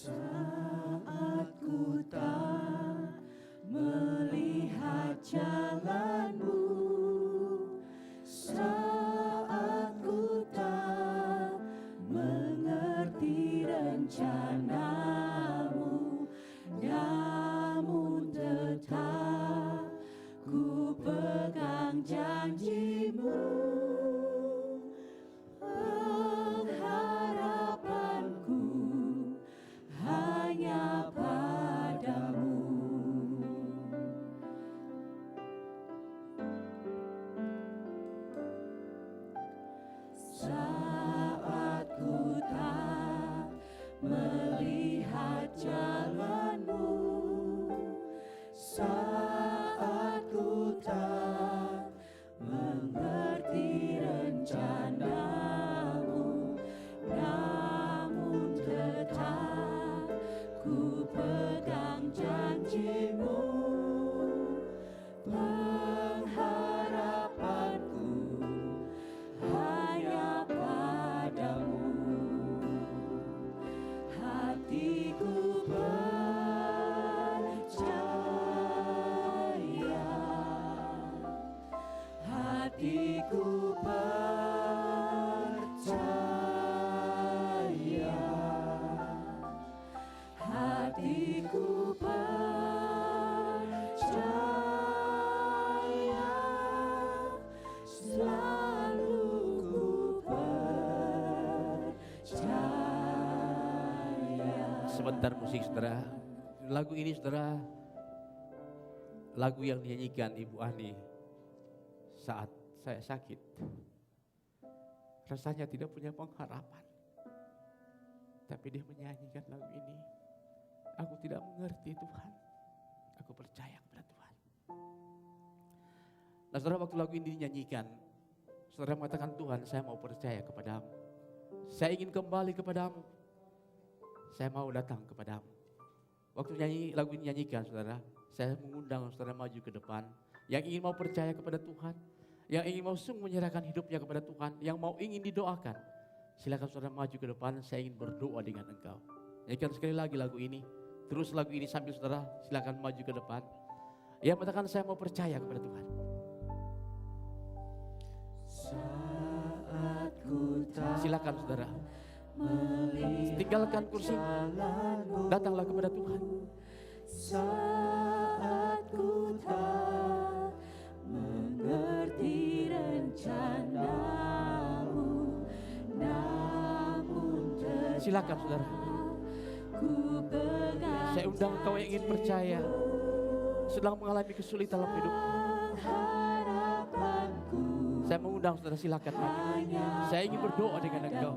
Speaker 3: Saat ku tak melihat jalanmu, saat ku tak mengerti rencanamu, namun tetap ku pegang janjimu. Pengharapanku hanya padamu. Saat ku tak melihat jalanmu, saat ku tak mengerti rencanamu, namun tetap ku
Speaker 2: Sebentar musik saudara. Lagu ini saudara, lagu yang dinyanyikan Ibu Ani saat saya sakit. Rasanya tidak punya pengharapan. Tapi dia menyanyikan lagu ini. Aku tidak mengerti Tuhan. Aku percaya kepada Tuhan. Nah saudara, waktu lagu ini dinyanyikan, saudara mengatakan, Tuhan saya mau percaya kepadamu. Saya ingin kembali kepadamu. Saya mau datang kepadamu. Waktu lagu ini nyanyikan saudara, saya mengundang saudara maju ke depan. Yang ingin mau percaya kepada Tuhan, yang ingin mau sungguh menyerahkan hidupnya kepada Tuhan, yang mau ingin didoakan, silakan saudara maju ke depan. Saya ingin berdoa dengan engkau. Nyanyikan sekali lagi lagu ini. Terus lagu ini sambil saudara silakan maju ke depan. Yang mengatakan saya mau percaya kepada Tuhan. Silakan saudara, tinggalkan kursi, datanglah kepada Tuhan.
Speaker 3: Saat ku tak mengerti rencanamu, namun
Speaker 2: Silakan saudara,
Speaker 3: ku pegang
Speaker 2: saya undang kau yang ingin percaya, sedang mengalami kesulitan dalam hidup.
Speaker 3: harapanku.
Speaker 2: Saya mengundang saudara, silakan maju. Saya ingin berdoa dengan engkau.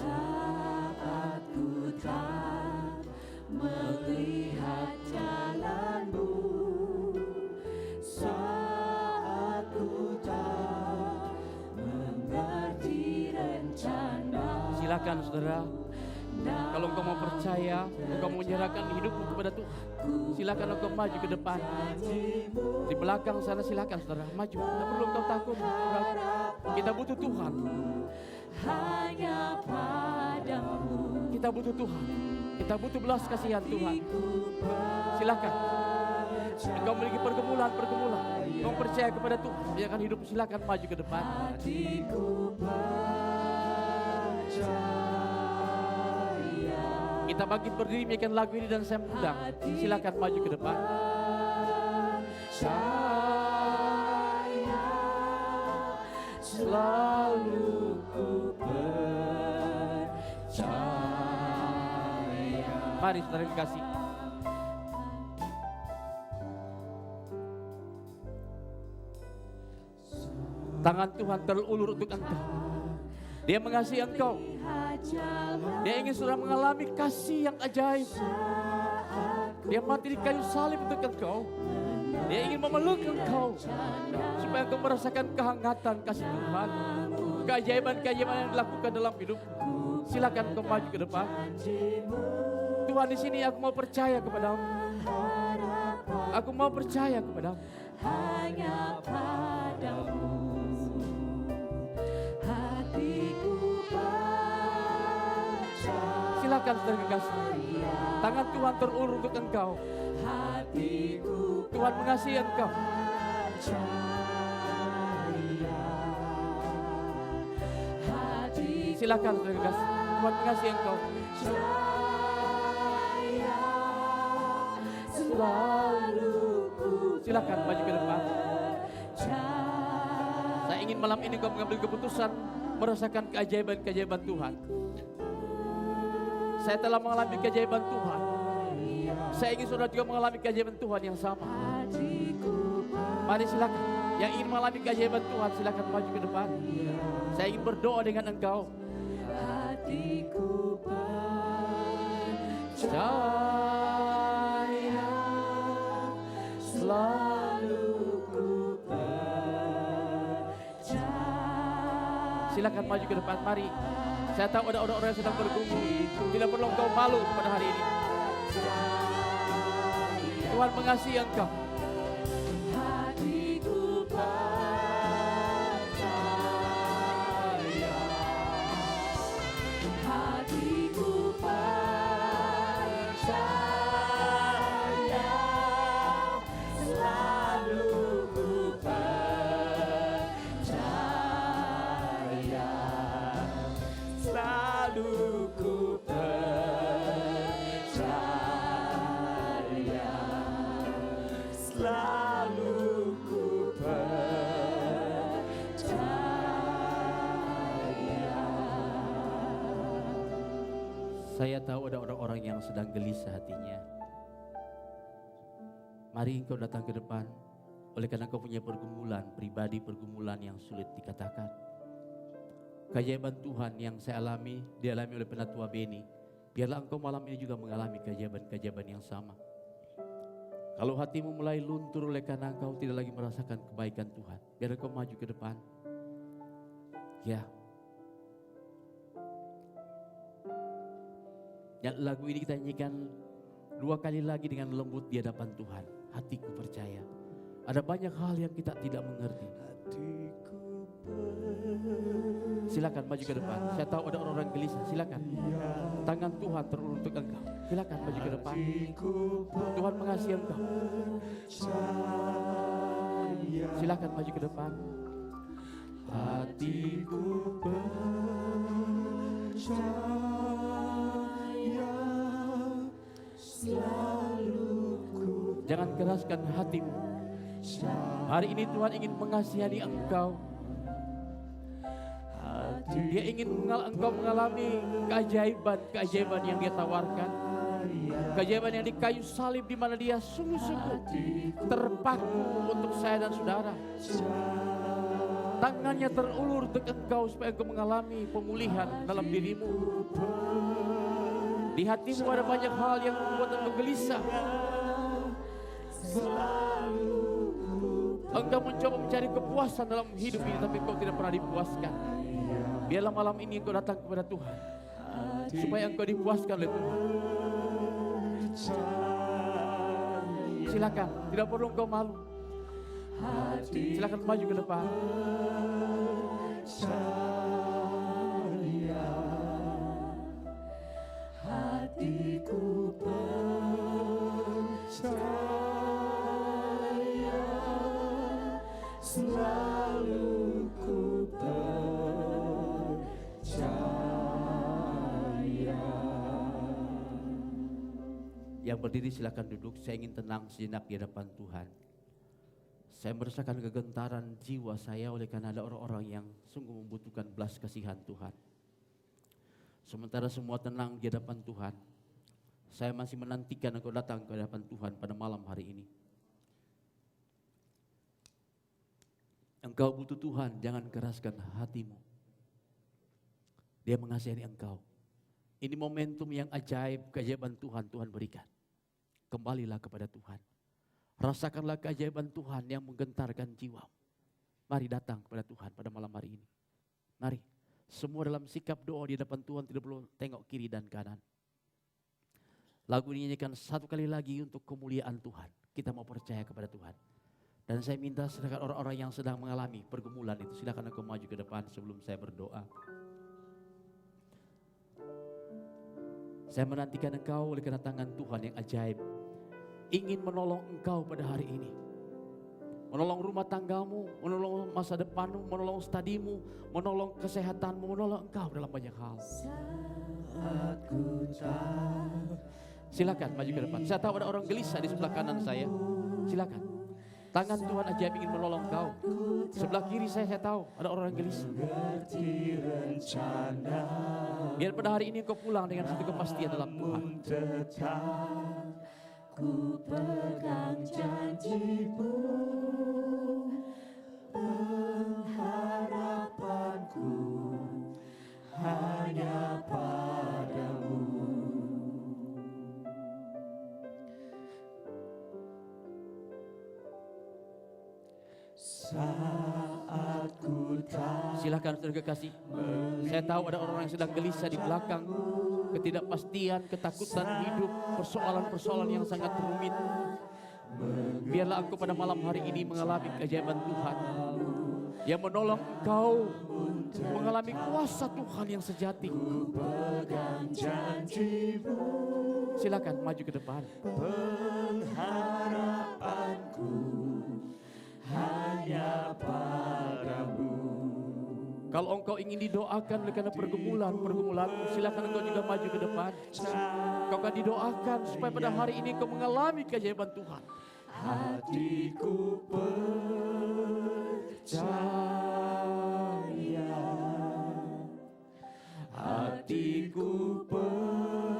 Speaker 3: Saat ku tak melihat jalanmu, saat ku tak mengerti rencana.
Speaker 2: Silakan saudara, kalau engkau mau percaya, engkau mau menyerahkan hidupmu kepada Tuhan, silakan engkau maju ke depan. Di belakang sana silakan saudara, maju. Tidak perlu engkau takut. Kita butuh Tuhan.
Speaker 3: Hanya padamu
Speaker 2: Kita butuh Tuhan. Kita butuh belas kasihan Tuhan. Silakan. Engkau memiliki pergumulan. Engkau percaya kepada Tuhan, biarkan hidup, silakan maju ke depan.
Speaker 3: hatiku percaya.
Speaker 2: Kita bangkit berdiri menyanyikan lagu ini dan saya mengundang. Silakan maju ke depan.
Speaker 3: Selalu ku percaya.
Speaker 2: Mari saudara kasih. Tangan Tuhan terulur untuk engkau. Dia mengasihi engkau. Dia ingin saudara mengalami kasih yang ajaib. Dia mati di kayu salib untuk engkau. Dia ingin memeluk engkau supaya engkau merasakan kehangatan kasih Tuhan, keajaiban-keajaiban yang dilakukan dalam hidup. Silakan engkau maju ke depan. Tuhan, di sini aku mau percaya kepadamu. Aku mau percaya kepadamu.
Speaker 3: Hanya padamu hatiku percaya.
Speaker 2: Silakan saudara kekasih. Tangan Tuhan terulur untuk engkau.
Speaker 3: Hatiku
Speaker 2: Tuhan mengasihi engkau. Silakan saudara kekasih. Tuhan mengasihi engkau.
Speaker 3: selalu ku
Speaker 2: Silakan maju ke depan.
Speaker 3: percaya.
Speaker 2: Saya ingin malam ini kau mengambil keputusan merasakan keajaiban-keajaiban Tuhan. Saya telah mengalami keajaiban Tuhan. Saya ingin saudara juga mengalami keajaiban Tuhan yang sama. Mari silakan. Yang ingin mengalami keajaiban Tuhan silakan maju ke depan. Saya ingin berdoa dengan engkau.
Speaker 3: Hatiku
Speaker 2: Percaya
Speaker 3: selalu ku percaya.
Speaker 2: silakan maju ke depan. Mari. Saya tahu ada orang-orang yang sedang bergumul. Tidak perlu engkau malu pada hari ini. Tuhan mengasihi engkau.
Speaker 3: Hatiku percaya. Hatiku percaya. Selalu ku percaya. Selalu ku percaya. Selalu ku percaya.
Speaker 2: Saya tahu ada orang-orang yang sedang gelisah hatinya. Mari engkau datang ke depan. Oleh karena engkau punya pergumulan pribadi, pergumulan yang sulit dikatakan. Keajaiban Tuhan yang saya alami, dialami oleh Penatua Beni. Biarlah engkau malam ini juga mengalami keajaiban-keajaiban yang sama. Kalau hatimu mulai luntur oleh karena engkau tidak lagi merasakan kebaikan Tuhan, biar engkau maju ke depan. Ya. Ya, lagu ini kita nyanyikan 2 kali lagi dengan lembut di hadapan Tuhan. Hatiku percaya. Ada banyak hal yang kita tidak mengerti. Silakan maju ke depan. Saya tahu ada orang-orang gelisah. Silakan. Tangan Tuhan terulur untuk engkau. Silakan maju ke depan. Tuhan mengasihi engkau. Silakan maju ke depan. Hatiku percaya selalu ku. Jangan keraskan hatimu. Hari ini Tuhan ingin mengasihani engkau. Dia ingin engkau mengalami keajaiban yang dia tawarkan. Keajaiban yang di kayu salib, di mana dia sungguh-sungguh terpaku untuk saya dan saudara. Tangannya terulur untuk engkau supaya engkau mengalami pemulihan dalam dirimu. Di hatimu ada banyak hal yang membuat engkau gelisah. Engkau mencoba mencari kepuasan dalam hidup ini, tapi engkau tidak pernah dipuaskan. Biarlah malam ini engkau datang kepada Tuhan, supaya engkau dipuaskan oleh Tuhan. Silakan, tidak perlu engkau malu. Silakan maju ke depan. Hatiku percaya selalu ku percaya. Yang berdiri silakan duduk. Saya ingin tenang sejenak di hadapan Tuhan. Saya merasakan kegentaran jiwa saya oleh karena ada orang-orang yang sungguh membutuhkan belas kasihan Tuhan. Sementara semua tenang di hadapan Tuhan, saya masih menantikan engkau datang ke hadapan Tuhan pada malam hari ini. Engkau butuh Tuhan, jangan keraskan hatimu. Dia mengasihani engkau. Ini momentum yang ajaib, keajaiban Tuhan berikan. Kembalilah kepada Tuhan. Rasakanlah keajaiban Tuhan yang menggentarkan jiwa. Mari datang kepada Tuhan pada malam hari ini. Mari, semua dalam sikap doa di hadapan Tuhan, tidak perlu tengok kiri dan kanan. Lagu ini nyanyikan 1 kali lagi untuk kemuliaan Tuhan. Kita mau percaya kepada Tuhan. Dan saya minta sedangkan orang-orang yang sedang mengalami pergumulan itu, silakan engkau maju ke depan sebelum saya berdoa. Saya menantikan engkau oleh karena tangan Tuhan yang ajaib ingin menolong engkau pada hari ini. Menolong rumah tanggamu, menolong masa depanmu, menolong studimu, menolong kesehatanmu, menolong engkau dalam banyak hal. Silakan maju ke depan. Saya tahu ada orang gelisah di sebelah kanan saya. Silakan. Tangan Tuhan ajaib ingin menolong engkau. Sebelah kiri saya tahu ada orang gelisah. Biar pada hari ini engkau pulang dengan satu kepastian dalam Tuhan.
Speaker 3: Ku pegang janji-Mu, pengharapanku hanya padamu. Saat ku tak.
Speaker 2: Silakan saudara kekasih. Saya tahu ada orang yang sedang gelisah di belakang. Ketidakpastian, ketakutan hidup, persoalan-persoalan yang sangat rumit. Biarlah engkau pada malam hari ini mengalami keajaiban Tuhan yang menolong engkau mengalami kuasa Tuhan yang sejati. Silakan maju ke depan.
Speaker 3: Pengharapanku hanya padamu.
Speaker 2: Kalau engkau ingin didoakan oleh karena pergumulanmu, silakan engkau juga maju ke depan. Engkau akan didoakan supaya pada hari ini engkau mengalami keajaiban Tuhan.
Speaker 3: Hatiku percaya, hatiku percaya.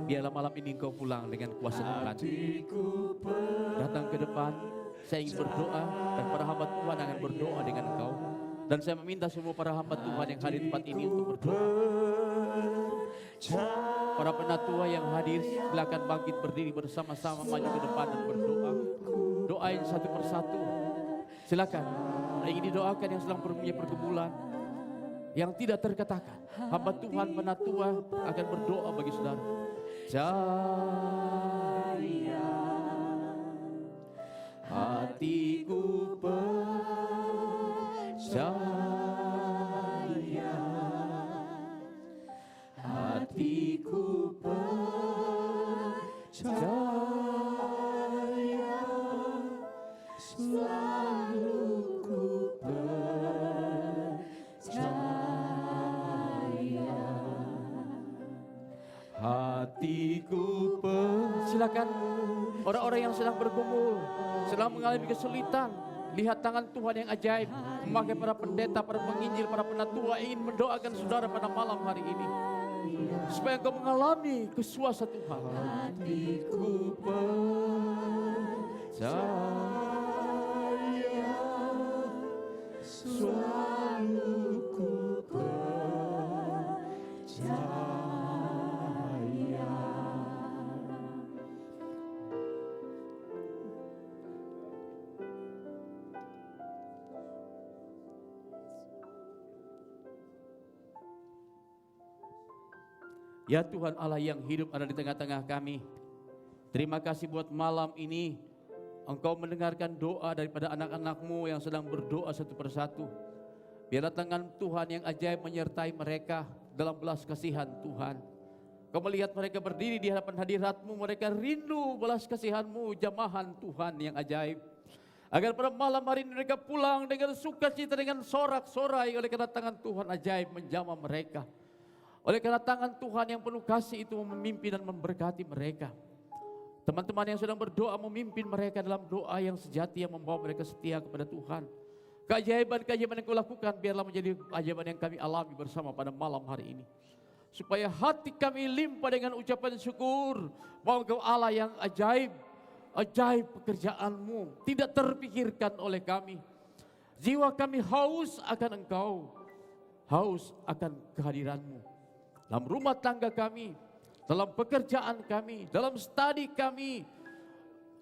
Speaker 2: biarlah malam ini Engkau pulang dengan kuasa Tuhan.
Speaker 3: hatiku
Speaker 2: Datang ke depan, saya ingin berdoa dan para hamba Tuhan akan berdoa dengan Engkau. Dan saya meminta semua para hamba Tuhan yang hadir di tempat ini untuk berdoa. Para penatua yang hadir, silakan bangkit berdiri bersama-sama maju ke depan dan berdoa. Doain satu persatu. Silakan. Hari ini doakan yang sedang punya pergumulan, yang tidak terkatakan. Hamba Tuhan penatua akan berdoa bagi saudara. Cahaya hatiku percaya, hatiku percaya,
Speaker 3: selalu ku percaya.
Speaker 2: hatiku silakan orang-orang yang sedang bergumul, sedang mengalami kesulitan, lihat tangan Tuhan yang ajaib memakai para pendeta, para penginjil, para penatua ingin mendoakan saudara pada malam hari ini supaya engkau mengalami kuasa Tuhan. Hatiku percaya,
Speaker 3: Selalu ku percaya.
Speaker 2: Ya Tuhan Allah yang hidup ada di tengah-tengah kami. Terima kasih buat malam ini. Engkau mendengarkan doa daripada anak-anak-Mu yang sedang berdoa satu persatu. Biarlah tangan Tuhan yang ajaib menyertai mereka dalam belas kasihan Tuhan. Kau melihat mereka berdiri di hadapan hadirat-Mu, mereka rindu belas kasihan-Mu, jamahan Tuhan yang ajaib. Agar pada malam hari ini mereka pulang dengan sukacita, dengan sorak-sorai oleh karena tangan Tuhan ajaib menjamah mereka. Oleh karena tangan Tuhan yang penuh kasih itu memimpin dan memberkati mereka. Teman-teman yang sedang berdoa memimpin mereka dalam doa yang sejati yang membawa mereka setia kepada Tuhan. Keajaiban-keajaiban yang Kau lakukan biarlah menjadi keajaiban yang kami alami bersama pada malam hari ini. Supaya hati kami limpah dengan ucapan syukur bahwa Engkau Allah yang ajaib. Ajaib pekerjaan-Mu tidak terpikirkan oleh kami. Jiwa kami haus akan Engkau, haus akan kehadiran-Mu. Dalam rumah tangga kami, dalam pekerjaan kami, dalam studi kami,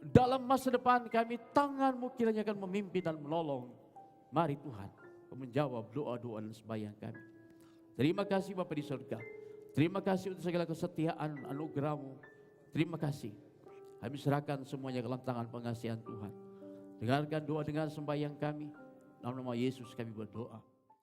Speaker 2: dalam masa depan kami, tangan-Mu kiranya akan memimpin dan menolong. Mari Tuhan, menjawab doa-doa dan sembahyang kami. Terima kasih Bapa di surga. Terima kasih untuk segala kesetiaan anugerah-Mu. Terima kasih. Kami serahkan semuanya ke dalam tangan pengasihan Tuhan. Dengarkan doa dengan sembahyang kami. Dalam nama Yesus kami berdoa.